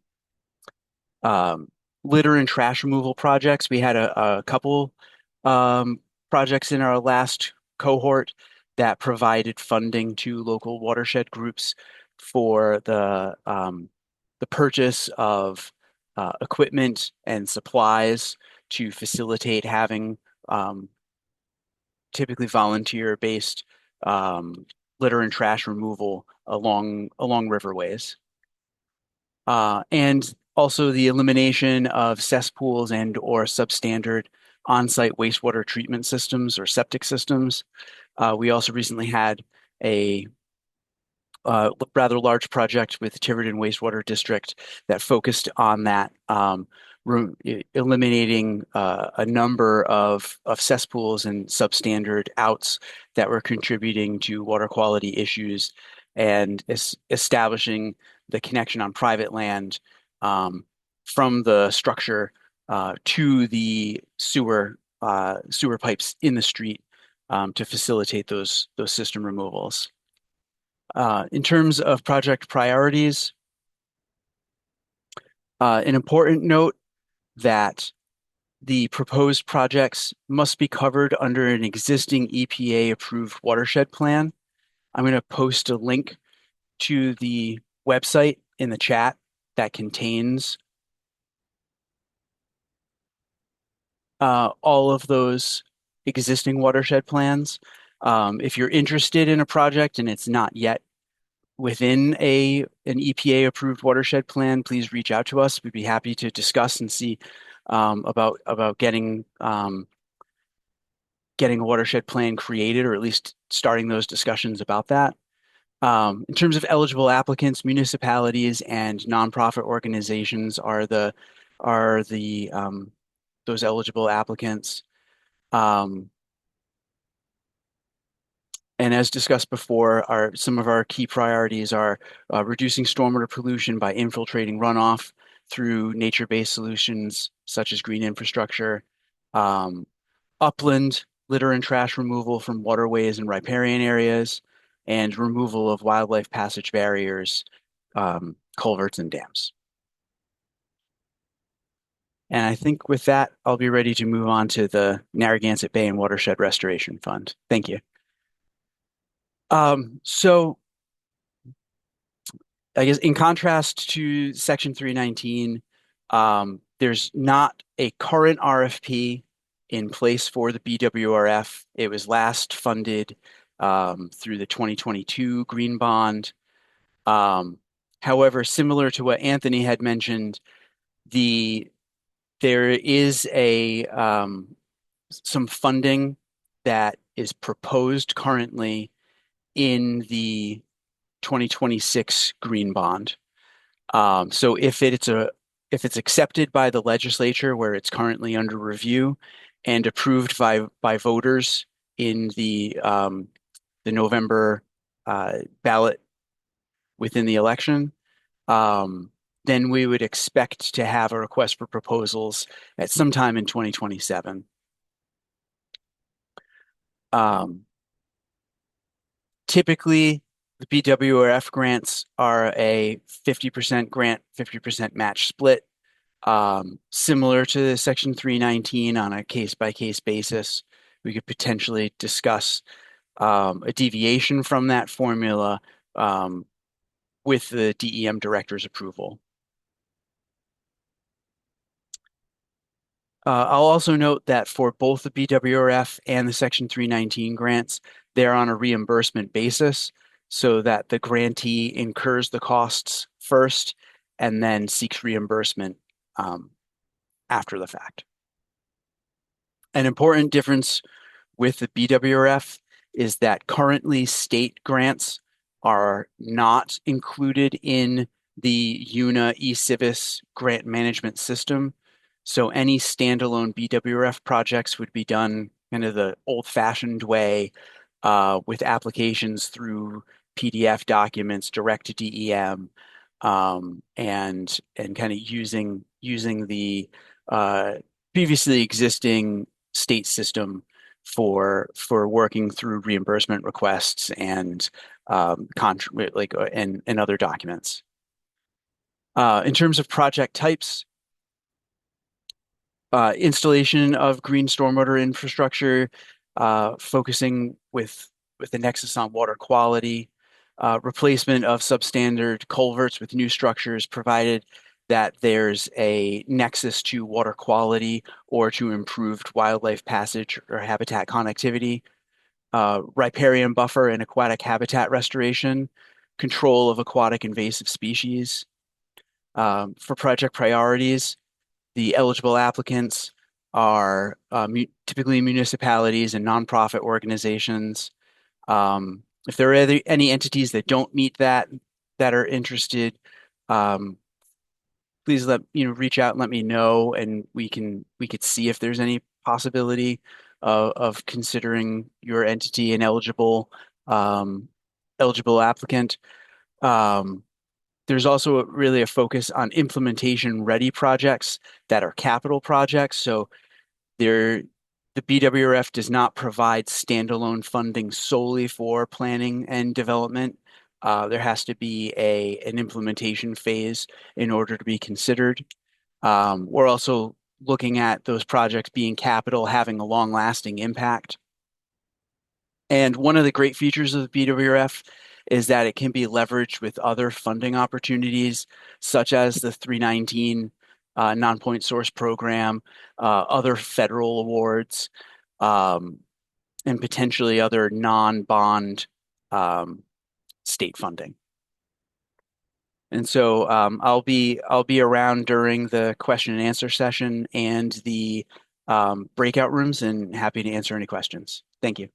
S8: Litter and trash removal projects. We had a couple projects in our last cohort that provided funding to local watershed groups for the purchase of equipment and supplies to facilitate having typically volunteer-based litter and trash removal along riverways. And also the elimination of cesspools and or substandard on-site wastewater treatment systems or septic systems. We also recently had a rather large project with Tiverton Wastewater District that focused on that, eliminating a number of cesspools and substandard outs that were contributing to water quality issues, and establishing the connection on private land from the structure to the sewer sewer pipes in the street to facilitate those system removals. In terms of project priorities, an important note that the proposed projects must be covered under an existing EPA-approved watershed plan. I'm going to post a link to the website in the chat that contains all of those existing watershed plans. If you're interested in a project and it's not yet within an EPA-approved watershed plan, please reach out to us. We'd be happy to discuss and see about getting a watershed plan created, or at least starting those discussions about that. In terms of eligible applicants, municipalities and nonprofit organizations are those eligible applicants. And as discussed before, some of our key priorities are reducing stormwater pollution by infiltrating runoff through nature-based solutions such as green infrastructure, upland litter and trash removal from waterways and riparian areas, and removal of wildlife passage barriers, culverts, and dams. And I think with that, I'll be ready to move on to the Narragansett Bay and Watershed Restoration Fund. Thank you. So I guess in contrast to Section 319, there's not a current RFP in place for the BWRF. It was last funded through the 2022 Green Bond. However, similar to what Anthony had mentioned, there is some funding that is proposed currently in the 2026 Green Bond. So if it's accepted by the legislature, where it's currently under review, and approved by voters in the November ballot within the election, then we would expect to have a request for proposals at some time in 2027. Typically, the BWRF grants are a 50% grant, 50% match split, similar to the Section 319 on a case-by-case basis. We could potentially discuss a deviation from that formula with the DEM director's approval. I'll also note that for both the BWRF and the Section 319 grants, they're on a reimbursement basis, so that the grantee incurs the costs first and then seeks reimbursement after the fact. An important difference with the BWRF is that currently state grants are not included in the UNA eCivis grant management system. So any standalone BWRF projects would be done kind of the old-fashioned way with applications through PDF documents direct to DEM, and kind of using the previously existing state system for working through reimbursement requests and and other documents. In terms of project types, installation of green stormwater infrastructure, focusing with the nexus on water quality, replacement of substandard culverts with new structures, provided that there's a nexus to water quality or to improved wildlife passage or habitat connectivity, riparian buffer and aquatic habitat restoration, control of aquatic invasive species. For project priorities, the eligible applicants are typically municipalities and nonprofit organizations. If there are any entities that don't meet that are interested, please reach out and let me know, and we could see if there's any possibility of considering your entity an eligible applicant. There's also really a focus on implementation ready projects that are capital projects. So The BWRF does not provide standalone funding solely for planning and development. There has to be an implementation phase in order to be considered. We're also looking at those projects being capital, having a long-lasting impact. And one of the great features of the BWRF is that it can be leveraged with other funding opportunities, such as the 319 non-point source program, other federal awards, and potentially other non-bond state funding. And so I'll be around during the question and answer session and the breakout rooms, and happy to answer any questions. Thank you.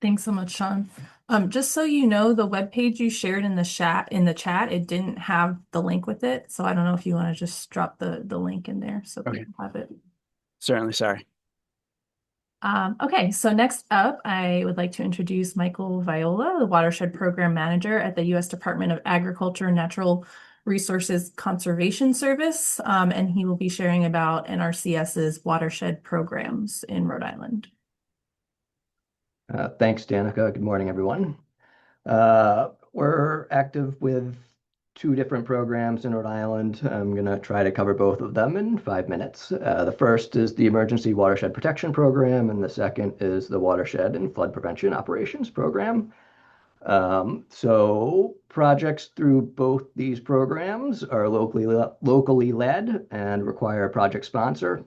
S4: Thanks so much, Sean. Just so you know, the webpage you shared in the chat, it didn't have the link with it. So I don't know if you want to just drop the link in there so
S8: Okay.
S4: people have it.
S8: Certainly, sorry.
S4: Okay, so next up, I would like to introduce Michael Viola, the Watershed Program Manager at the U.S. Department of Agriculture and Natural Resources Conservation Service, and he will be sharing about NRCS's watershed programs in Rhode Island.
S9: Thanks, Danica. Good morning, everyone. We're active with 2 different programs in Rhode Island. I'm going to try to cover both of them in 5 minutes. The first is the Emergency Watershed Protection Program, and the second is the Watershed and Flood Prevention Operations Program. So projects through both these programs are locally led and require a project sponsor.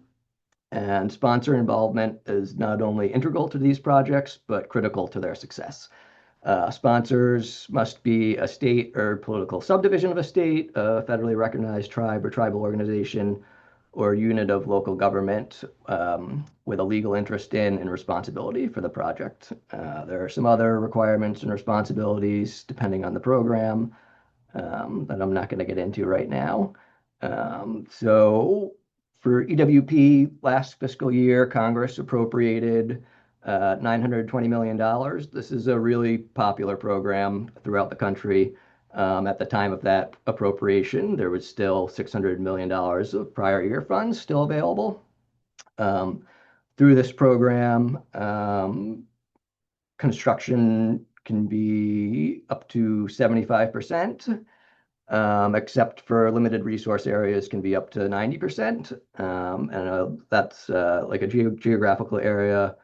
S9: And sponsor involvement is not only integral to these projects, but critical to their success. Sponsors must be a state or political subdivision of a state, a federally recognized tribe or tribal organization, or unit of local government with a legal interest in and responsibility for the project. There are some other requirements and responsibilities depending on the program that I'm not going to get into right now. So for EWP, last fiscal year, Congress appropriated $920 million. This is a really popular program throughout the country. At the time of that appropriation, there was still $600 million of prior year funds still available. Through this program, construction can be up to 75%. Except for limited resource areas can be up to 90%. And that's like a geographical area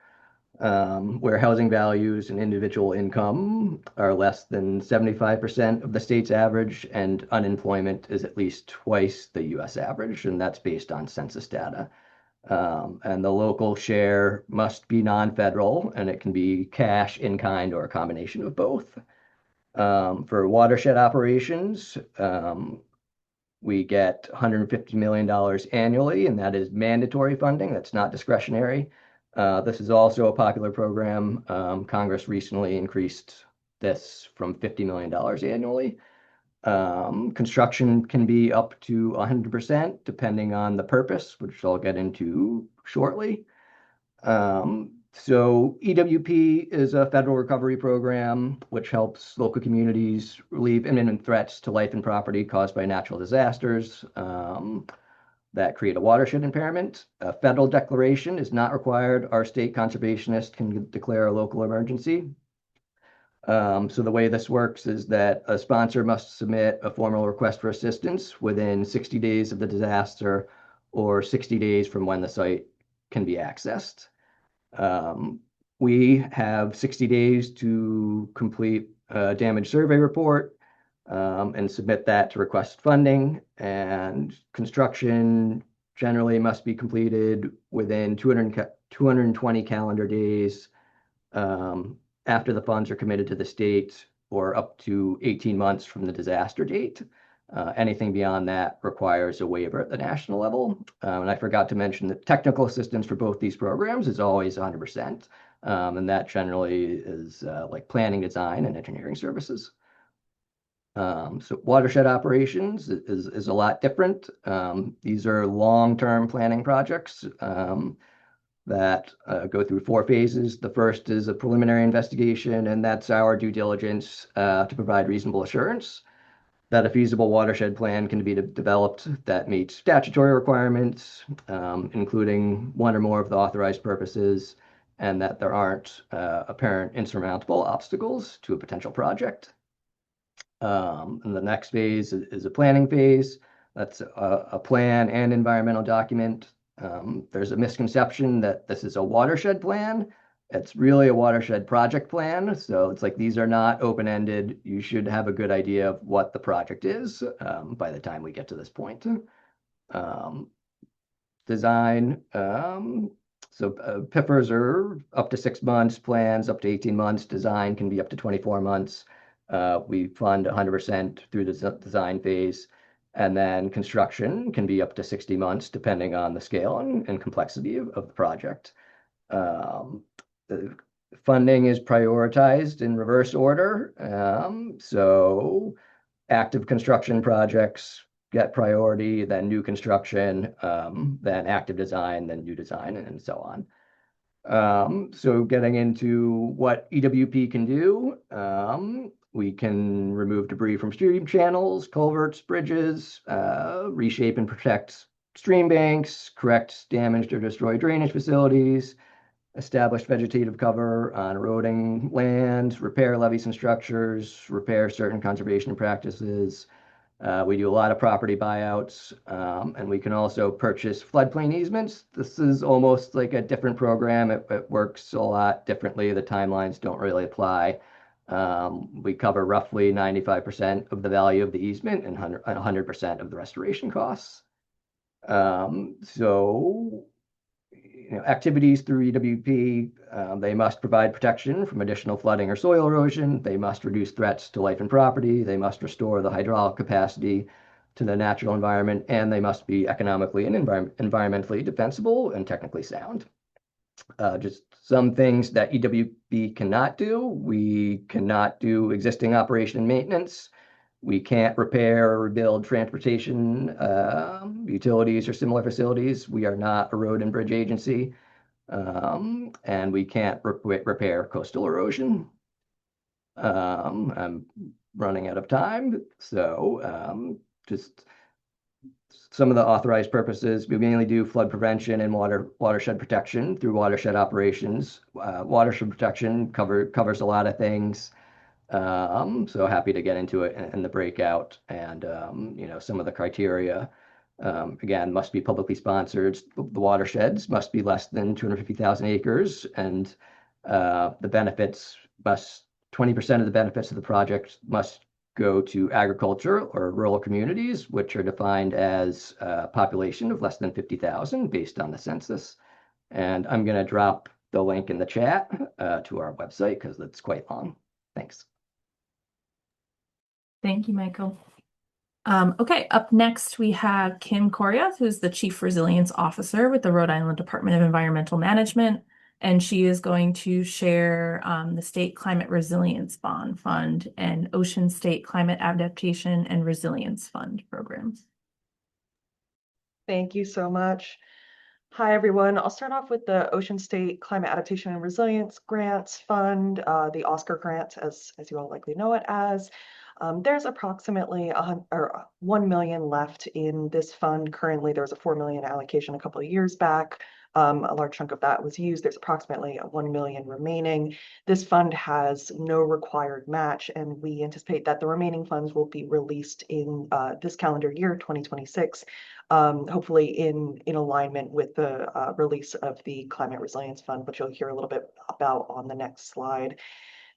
S9: where housing values and individual income are less than 75% of the state's average, and unemployment is at least twice the US average, and that's based on census data. And the local share must be non-federal, and it can be cash, in kind, or a combination of both. For watershed operations, we get $150 million annually, and that is mandatory funding. That's not discretionary. This is also a popular program. Congress recently increased this from $50 million annually. Construction can be up to 100% depending on the purpose, which I'll get into shortly. So EWP is a federal recovery program which helps local communities relieve imminent threats to life and property caused by natural disasters that create a watershed impairment. A federal declaration is not required. Our state conservationist can declare a local emergency. So the way this works is that a sponsor must submit a formal request for assistance within 60 days of the disaster or 60 days from when the site can be accessed. We have 60 days to complete a damage survey report and submit that to request funding. And construction generally must be completed within 220 calendar days after the funds are committed to the state, or up to 18 months from the disaster date. Anything beyond that requires a waiver at the national level. And I forgot to mention that technical assistance for both these programs is always 100%. And that generally is like planning, design, and engineering services. So watershed operations is a lot different. These are long-term planning projects that go through 4 phases. The first is a preliminary investigation, and that's our due diligence to provide reasonable assurance. that a feasible watershed plan can be developed that meets statutory requirements, including one or more of the authorized purposes, and that there aren't apparent insurmountable obstacles to a potential project. And the next phase is a planning phase. That's a plan and environmental document. There's a misconception that this is a watershed plan. It's really a watershed project plan. So it's like these are not open-ended. You should have a good idea of what the project is by the time we get to this point. Design. So PIFers are up to 6 months, plans up to 18 months, design can be up to 24 months. We fund 100% through the design phase. And then construction can be up to 60 months, depending on the scale and complexity of the project. The funding is prioritized in reverse order. So active construction projects get priority, then new construction, then active design, then new design, and so on. So getting into what EWP can do, we can remove debris from stream channels, culverts, bridges, reshape and protect stream banks, correct damaged or destroyed drainage facilities, establish vegetative cover on eroding land, repair levees and structures, repair certain conservation practices. We do a lot of property buyouts, and we can also purchase floodplain easements. This is almost like a different program. It works a lot differently. The timelines don't really apply. We cover roughly 95% of the value of the easement and 100% of the restoration costs. So, activities through EWP, they must provide protection from additional flooding or soil erosion. They must reduce threats to life and property. They must restore the hydraulic capacity to the natural environment, and they must be economically and environmentally defensible and technically sound. Just some things that EWP cannot do. We cannot do existing operation and maintenance. We can't repair or rebuild transportation, utilities, or similar facilities. We are not a road and bridge agency, and we can't repair coastal erosion. I'm running out of time, so just some of the authorized purposes. We mainly do flood prevention and watershed protection through watershed operations. Watershed protection covers a lot of things. So happy to get into it in the breakout, and some of the criteria. Again, must be publicly sponsored. The watersheds must be less than 250,000 acres, and the benefits must 20% of the benefits of the project must go to agriculture or rural communities, which are defined as a population of less than 50,000 based on the census. And I'm going to drop the link in the chat to our website because it's quite long. Thanks.
S4: Thank you, Michael. Okay, up next we have Kim Coryath, who's the Chief Resilience Officer with the Rhode Island Department of Environmental Management, and she is going to share the State Climate Resilience Bond Fund and Ocean State Climate Adaptation and Resilience Fund programs.
S10: Thank you so much. Hi, everyone. I'll start off with the Ocean State Climate Adaptation and Resilience Grants Fund, the OSCAR grant, as you all likely know it as. There's approximately 1 million left in this fund. Currently, there was a 4 million allocation a couple of years back. A large chunk of that was used. There's approximately 1 million remaining. This fund has no required match, and we anticipate that the remaining funds will be released in this calendar year, 2026, hopefully in alignment with the release of the Climate Resilience Fund, which you'll hear a little bit about on the next slide.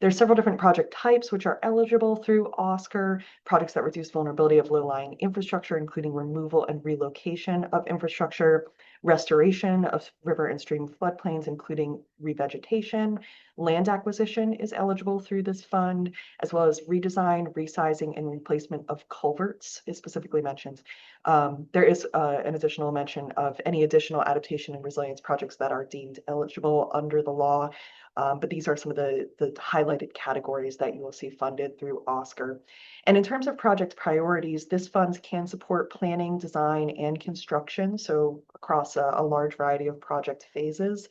S10: There's several different project types which are eligible through OSCAR, projects that reduce vulnerability of low-lying infrastructure, including removal and relocation of infrastructure, restoration of river and stream floodplains, including revegetation. Land acquisition is eligible through this fund, as well as redesign, resizing, and replacement of culverts is specifically mentioned. There is an additional mention of any additional adaptation and resilience projects that are deemed eligible under the law. But these are some of the highlighted categories that you will see funded through OSCAR. And in terms of project priorities, this fund can support planning, design, and construction, so across a large variety of project phases.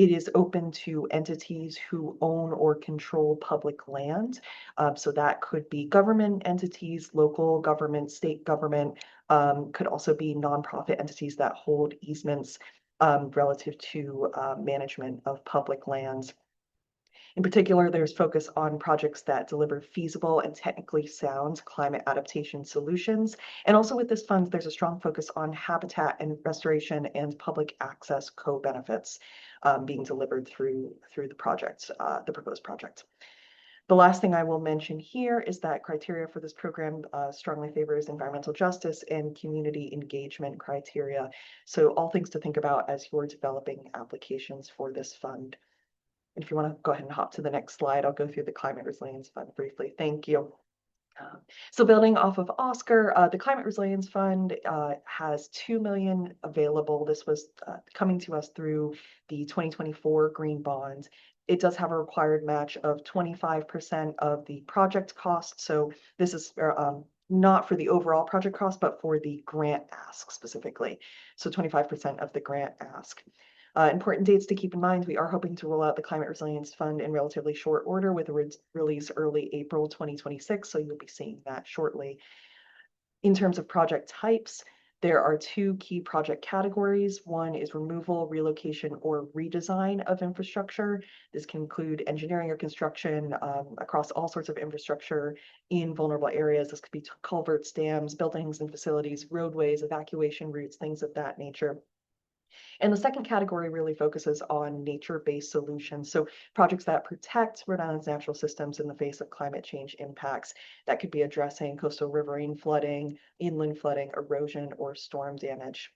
S10: It is open to entities who own or control public land. So that could be government entities, local government, state government, could also be nonprofit entities that hold easements relative to management of public lands. In particular, there's focus on projects that deliver feasible and technically sound climate adaptation solutions. And also with this fund, there's a strong focus on habitat and restoration and public access co-benefits being delivered through the project, the proposed project. The last thing I will mention here is that criteria for this program strongly favors environmental justice and community engagement criteria. So all things to think about as you're developing applications for this fund. And if you want to go ahead and hop to the next slide, I'll go through the Climate Resilience Fund briefly. Thank you. So building off of Oscar, the Climate Resilience Fund has $2 million available. This was coming to us through the 2024 Green Bond. It does have a required match of 25% of the project cost. So this is not for the overall project cost, but for the grant ask specifically. So 25% of the grant ask. Important dates to keep in mind, we are hoping to roll out the Climate Resilience Fund in relatively short order with a release early April 2026, so you'll be seeing that shortly. In terms of project types, there are two key project categories. One is removal, relocation, or redesign of infrastructure. This can include engineering or construction across all sorts of infrastructure in vulnerable areas. This could be culverts, dams, buildings and facilities, roadways, evacuation routes, things of that nature. And the second category really focuses on nature-based solutions. So projects that protect Rhode Island's natural systems in the face of climate change impacts. That could be addressing coastal riverine flooding, inland flooding, erosion, or storm damage.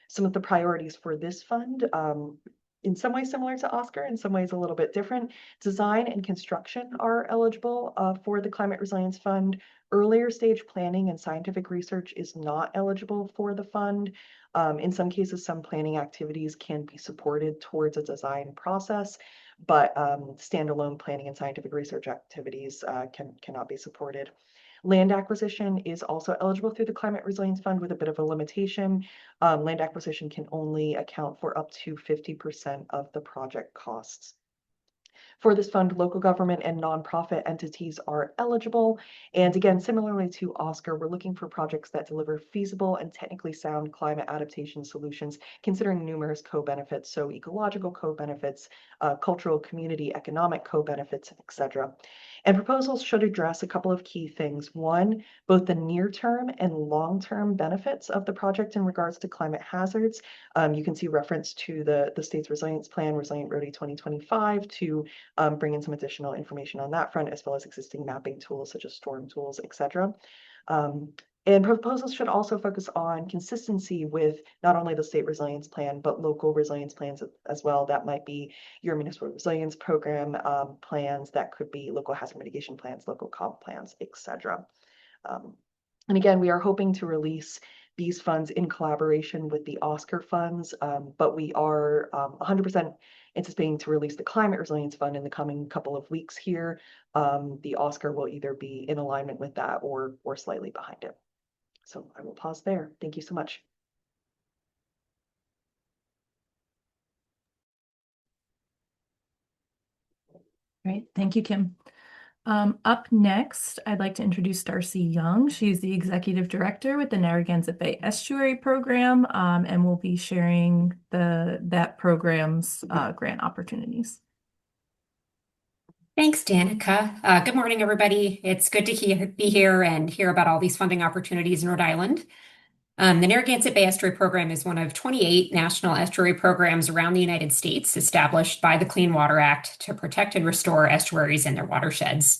S10: Some of the priorities for this fund, in some ways similar to Oscar, in some ways a little bit different. Design and construction are eligible for the Climate Resilience Fund. Earlier stage planning and scientific research is not eligible for the fund. In some cases, some planning activities can be supported towards a design process, but standalone planning and scientific research activities cannot be supported. Land acquisition is also eligible through the Climate Resilience Fund with a bit of a limitation. Land acquisition can only account for up to 50% of the project costs. For this fund, local government and nonprofit entities are eligible. And again, similarly to Oscar, we're looking for projects that deliver feasible and technically sound climate adaptation solutions, considering numerous co-benefits, so ecological co-benefits, cultural, community, economic co-benefits, etc. And proposals should address a couple of key things. One, both the near-term and long-term benefits of the project in regards to climate hazards. You can see reference to the state's resilience plan, Resilient Rhode 2025, to bring in some additional information on that front, as well as existing mapping tools such as storm tools, etc. And proposals should also focus on consistency with not only the state resilience plan, but local resilience plans as well. That might be your municipal resilience program plans, that could be local hazard mitigation plans, local comp plans, etc. And again, we are hoping to release these funds in collaboration with the Oscar funds, but we are 100% anticipating to release the Climate Resilience Fund in the coming couple of weeks here. The Oscar will either be in alignment with that or slightly behind it. So I will pause there. Thank you so much.
S4: Great. Thank you, Kim. Up next, I'd like to introduce Darcy Young. She's the Executive Director with the Narragansett Bay Estuary Program, and will be sharing that program's grant opportunities.
S11: Thanks, Danica. Good morning, everybody. It's good to be here and hear about all these funding opportunities in Rhode Island. The Narragansett Bay Estuary Program is one of 28 national estuary programs around the United States established by the Clean Water Act to protect and restore estuaries and their watersheds.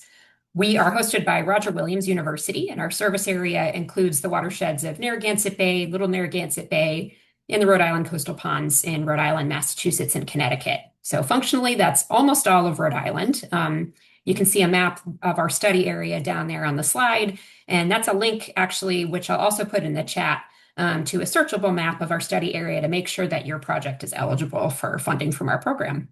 S11: We are hosted by Roger Williams University, and our service area includes the watersheds of Narragansett Bay, Little Narragansett Bay, and the Rhode Island coastal ponds in Rhode Island, Massachusetts, and Connecticut. So functionally, that's almost all of Rhode Island. You can see a map of our study area down there on the slide, and that's a link actually, which I'll also put in the chat, to a searchable map of our study area to make sure that your project is eligible for funding from our program.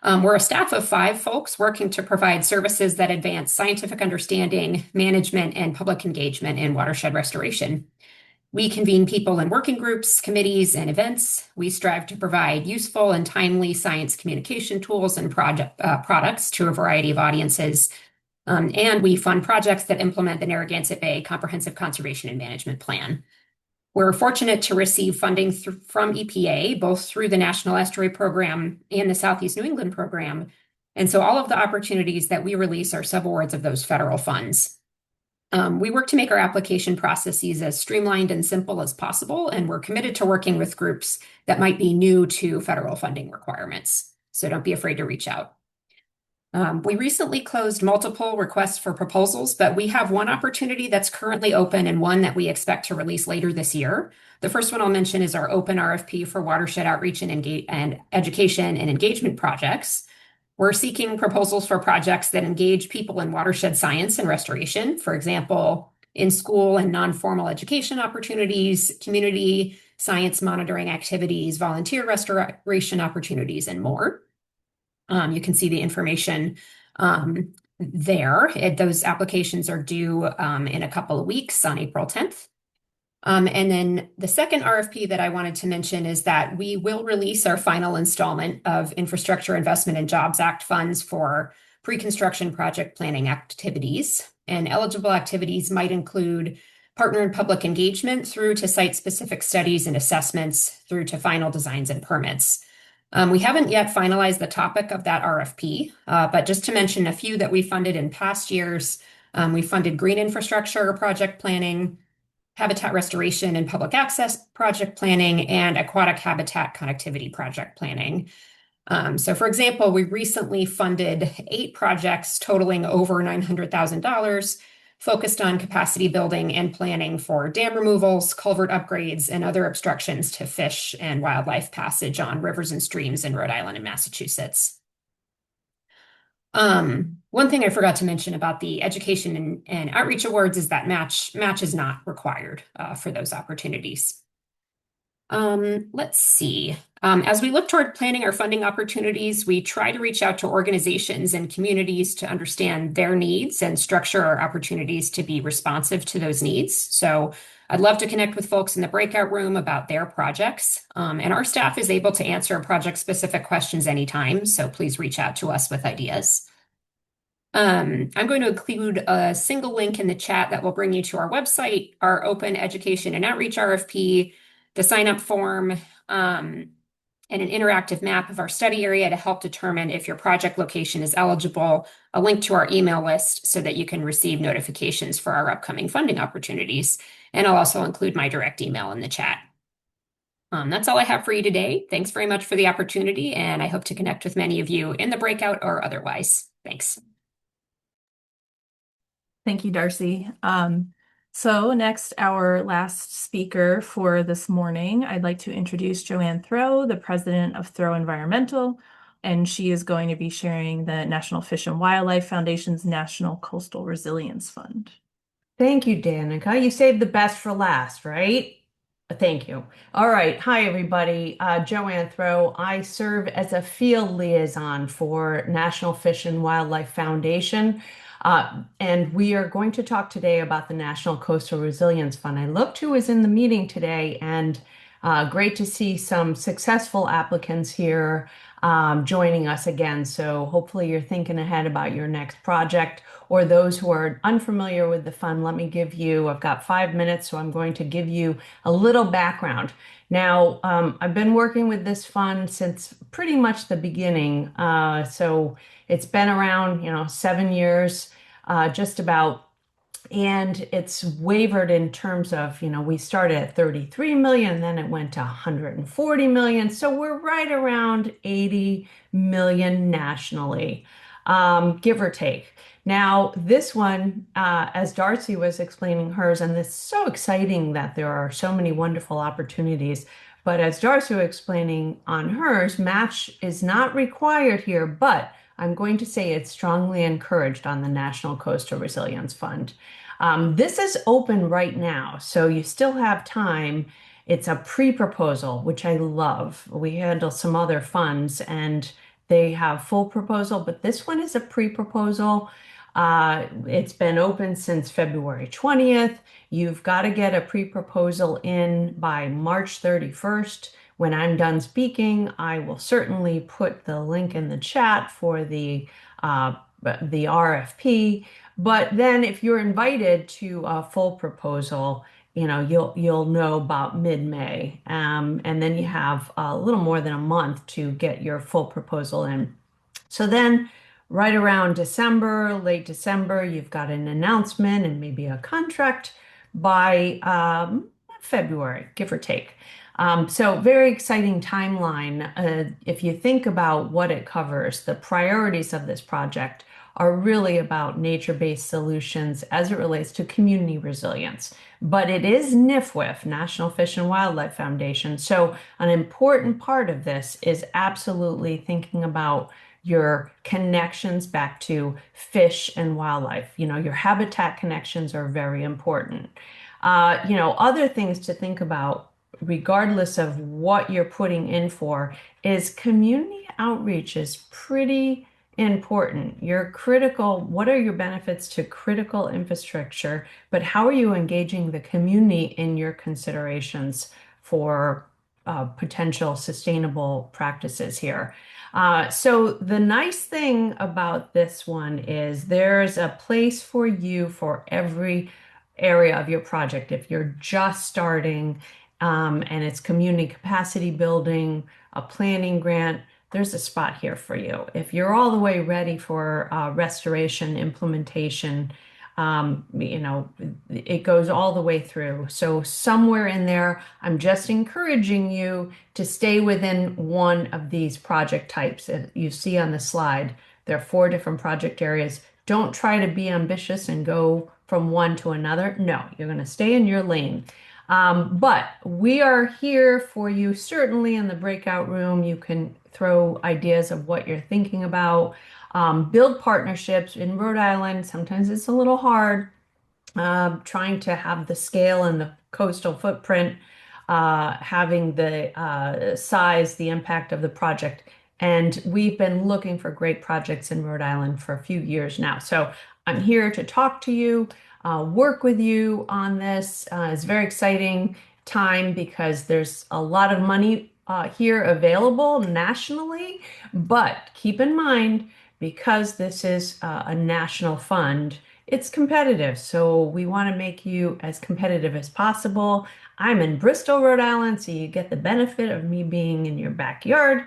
S11: We're a staff of 5 folks working to provide services that advance scientific understanding, management, and public engagement in watershed restoration. We convene people in working groups, committees, and events. We strive to provide useful and timely science communication tools and products to a variety of audiences. And we fund projects that implement the Narragansett Bay Comprehensive Conservation and Management Plan. We're fortunate to receive funding from EPA, both through the National Estuary Program and the Southeast New England Program. And so all of the opportunities that we release are subawards of those federal funds. We work to make our application processes as streamlined and simple as possible, and we're committed to working with groups that might be new to federal funding requirements. So don't be afraid to reach out. We recently closed multiple requests for proposals, but we have one opportunity that's currently open and one that we expect to release later this year. The first one I'll mention is our open RFP for watershed outreach and education and engagement projects. We're seeking proposals for projects that engage people in watershed science and restoration, for example, in school and non-formal education opportunities, community science monitoring activities, volunteer restoration opportunities, and more. You can see the information there. Those applications are due in a couple of weeks on April 10th. And then the second RFP that I wanted to mention is that we will release our final installment of Infrastructure Investment and Jobs Act funds for pre-construction project planning activities. And eligible activities might include partner and public engagement through to site-specific studies and assessments through to final designs and permits. We haven't yet finalized the topic of that RFP, but just to mention a few that we funded in past years, we funded green infrastructure project planning, habitat restoration and public access project planning, and aquatic habitat connectivity project planning. So for example, we recently funded 8 projects totaling over $900,000, focused on capacity building and planning for dam removals, culvert upgrades, and other obstructions to fish and wildlife passage on rivers and streams in Rhode Island and Massachusetts. One thing I forgot to mention about the education and outreach awards is that match is not required for those opportunities. Let's see. As we look toward planning our funding opportunities, we try to reach out to organizations and communities to understand their needs and structure our opportunities to be responsive to those needs. So I'd love to connect with folks in the breakout room about their projects. And our staff is able to answer project-specific questions anytime, so please reach out to us with ideas. I'm going to include a single link in the chat that will bring you to our website, our open education and outreach RFP, the sign-up form, and an interactive map of our study area to help determine if your project location is eligible, a link to our email list so that you can receive notifications for our upcoming funding opportunities. And I'll also include my direct email in the chat. That's all I have for you today. Thanks very much for the opportunity, and I hope to connect with many of you in the breakout or otherwise. Thanks.
S4: Thank you, Darcy. So next, our last speaker for this morning, I'd like to introduce Joanne Throw, the president of Throw Environmental, and she is going to be sharing the National Fish and Wildlife Foundation's National Coastal Resilience Fund.
S12: Thank you, Danica. You saved the best for last, right? Thank you. All right. Hi, everybody. Joanne Throw. I serve as a field liaison for National Fish and Wildlife Foundation. And we are going to talk today about the National Coastal Resilience Fund. I looked who was in the meeting today, and great to see some successful applicants here joining us again. So hopefully you're thinking ahead about your next project, or those who are unfamiliar with the fund. Let me give you, I've got 5 minutes, so I'm going to give you a little background. Now, I've been working with this fund since pretty much the beginning. So it's been around, 7 years, just about. And it's wavered in terms of, we started at 33 million, then it went to 140 million. So we're right around 80 million nationally, give or take. Now, this one, as Darcy was explaining hers, and it's so exciting that there are so many wonderful opportunities, but as Darcy was explaining on hers, match is not required here, but I'm going to say it's strongly encouraged on the National Coastal Resilience Fund. This is open right now, so you still have time. It's a pre-proposal, which I love. We handle some other funds and they have full proposal, but this one is a pre-proposal. It's been open since February 20th. You've got to get a pre-proposal in by March 31st. When I'm done speaking, I will certainly put the link in the chat for the RFP. But then if you're invited to a full proposal, you'll know about mid-May. And then you have a little more than a month to get your full proposal in. So then right around December, late December, you've got an announcement and maybe a contract by February, give or take. So very exciting timeline. If you think about what it covers, the priorities of this project are really about nature-based solutions as it relates to community resilience. But it is NIFWF, National Fish and Wildlife Foundation. So an important part of this is absolutely thinking about your connections back to fish and wildlife. Your habitat connections are very important. Other things to think about, regardless of what you're putting in for, is community outreach is pretty important. What are your benefits to critical infrastructure, but how are you engaging the community in your considerations for potential sustainable practices here? So the nice thing about this one is there's a place for you for every area of your project. If you're just starting and it's community capacity building, a planning grant, there's a spot here for you. If you're all the way ready for restoration, implementation, it goes all the way through. So somewhere in there, I'm just encouraging you to stay within one of these project types. As you see on the slide, there are 4 different project areas. Don't try to be ambitious and go from one to another. No, you're going to stay in your lane. But we are here for you, certainly in the breakout room. You can throw ideas of what you're thinking about. Build partnerships in Rhode Island. Sometimes it's a little hard trying to have the scale and the coastal footprint, having the size, the impact of the project. And we've been looking for great projects in Rhode Island for a few years now. So I'm here to talk to you, work with you on this. It's a very exciting time because there's a lot of money here available nationally. But keep in mind, because this is a national fund, it's competitive. So we want to make you as competitive as possible. I'm in Bristol, Rhode Island, so you get the benefit of me being in your backyard.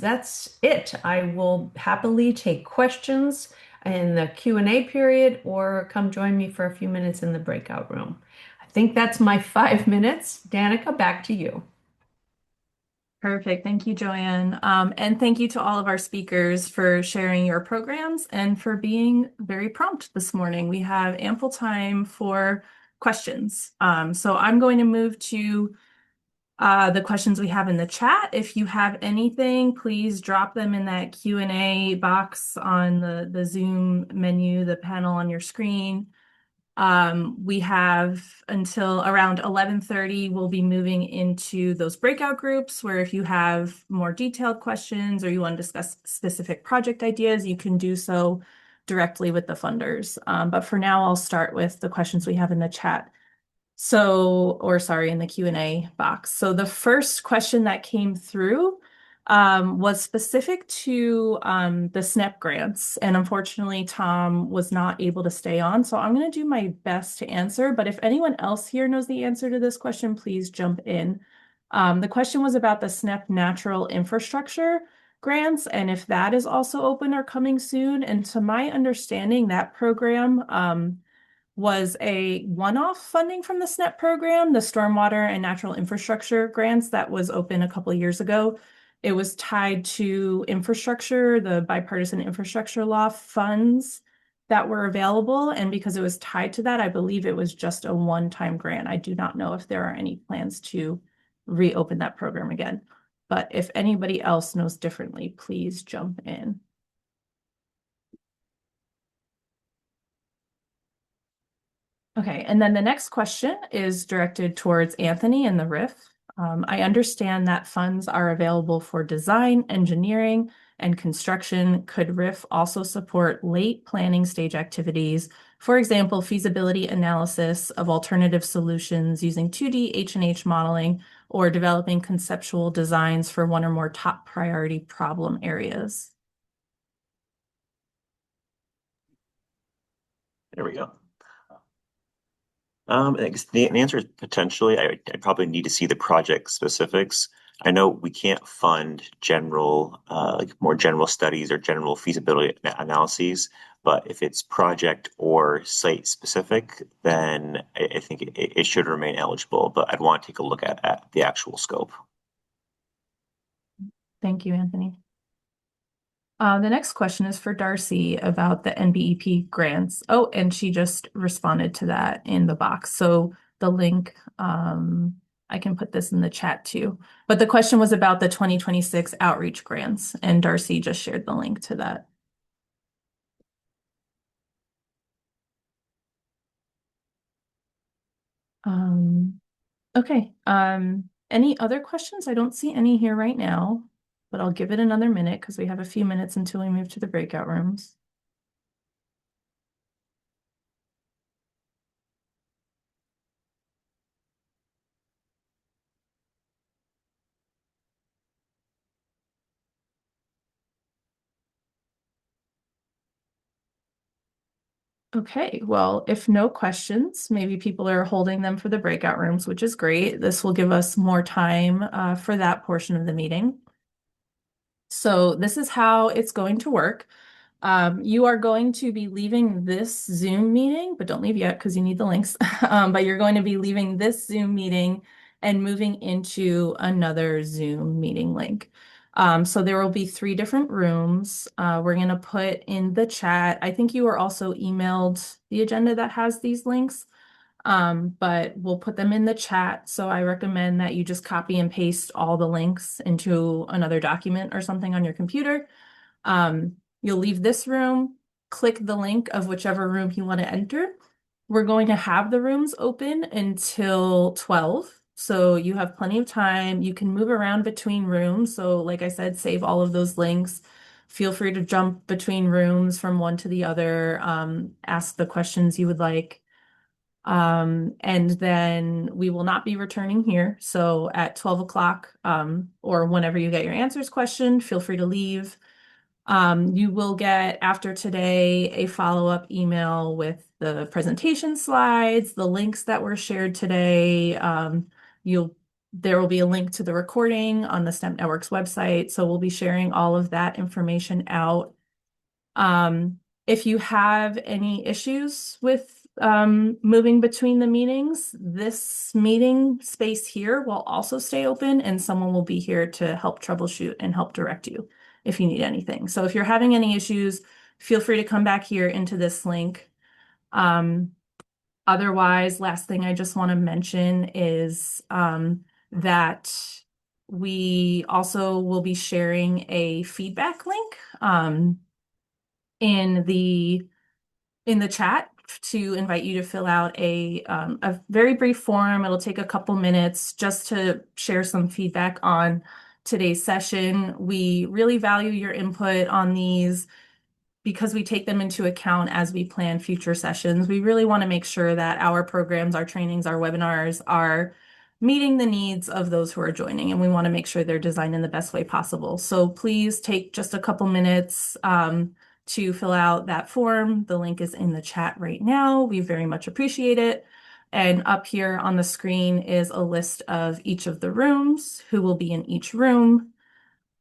S12: That's it. I will happily take questions in the Q&A period or come join me for a few minutes in the breakout room. I think that's my 5 minutes. Danica, back to you.
S4: Perfect. Thank you, Joanne. And thank you to all of our speakers for sharing your programs and for being very prompt this morning. We have ample time for questions. So I'm going to move to the questions we have in the chat. If you have anything, please drop them in that Q&A box on the Zoom menu, the panel on your screen. We have until around 11:30, we'll be moving into those breakout groups where if you have more detailed questions or you want to discuss specific project ideas, you can do so directly with the funders. But for now, I'll start with the questions we have in the chat. In the Q&A box. So the first question that came through was specific to the SNP grants. And unfortunately, Tom was not able to stay on. So I'm going to do my best to answer. But if anyone else here knows the answer to this question, please jump in. The question was about the SNP natural infrastructure grants and if that is also open or coming soon. And to my understanding, that program was a one-off funding from the SNP program, the stormwater and natural infrastructure grants that was open a couple of years ago. It was tied to infrastructure, the bipartisan infrastructure law funds that were available. And because it was tied to that, I believe it was just a one-time grant. I do not know if there are any plans to reopen that program again. But if anybody else knows differently, please jump in. Okay, and then the next question is directed towards Anthony and the RIF. I understand that funds are available for design, engineering, and construction. Could RIF also support late planning stage activities? For example, feasibility analysis of alternative solutions using 2D H&H modeling or developing conceptual designs for one or more top priority problem areas.
S6: There we go. I guess the answer is potentially. I probably need to see the project specifics. I know we can't fund general, like more general studies or general feasibility analyses, but if it's project or site specific, then I think it should remain eligible. But I'd want to take a look at the actual scope.
S4: Thank you, Anthony. The next question is for Darcy about the NBEP grants. Oh, and she just responded to that in the box. So the link, I can put this in the chat too. But the question was about the 2026 outreach grants, and Darcy just shared the link to that. Okay. Any other questions? I don't see any here right now, but I'll give it another minute because we have a few minutes until we move to the breakout rooms. Okay, well, if no questions, maybe people are holding them for the breakout rooms, which is great. This will give us more time for that portion of the meeting. So this is how it's going to work. You are going to be leaving this Zoom meeting, but don't leave yet because you need the links. But you're going to be leaving this Zoom meeting and moving into another Zoom meeting link. So there will be 3 different rooms. We're going to put in the chat. I think you were also emailed the agenda that has these links, but we'll put them in the chat. So I recommend that you just copy and paste all the links into another document or something on your computer. You'll leave this room, click the link of whichever room you want to enter. We're going to have the rooms open until 12. So you have plenty of time. You can move around between rooms. So like I said, save all of those links. Feel free to jump between rooms from one to the other. Ask the questions you would like. And then we will not be returning here. So at 12 o'clock, or whenever you get your answers question, feel free to leave. You will get, after today, a follow-up email with the presentation slides, the links that were shared today. There will be a link to the recording on the STEM Network's website. So we'll be sharing all of that information out. If you have any issues with moving between the meetings, this meeting space here will also stay open, and someone will be here to help troubleshoot and help direct you if you need anything. So if you're having any issues, feel free to come back here into this link. Otherwise, last thing I just want to mention is that we also will be sharing a feedback link in the chat to invite you to fill out a very brief form. It'll take a couple minutes just to share some feedback on today's session. We really value your input on these because we take them into account as we plan future sessions. We really want to make sure that our programs, our trainings, our webinars are meeting the needs of those who are joining, and we want to make sure they're designed in the best way possible. So please take just a couple minutes to fill out that form. The link is in the chat right now. We very much appreciate it. And up here on the screen is a list of each of the rooms, who will be in each room.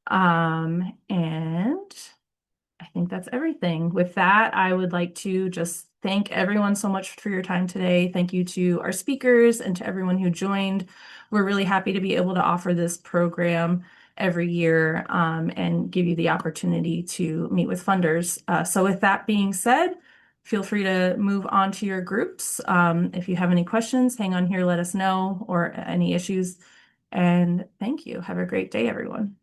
S4: And I think that's everything. With that, I would like to just thank everyone so much for your time today. Thank you to our speakers and to everyone who joined. We're really happy to be able to offer this program every year and give you the opportunity to meet with funders. So with that being said, feel free to move on to your groups. If you have any questions, hang on here, let us know, or any issues. And thank you. Have a great day, everyone.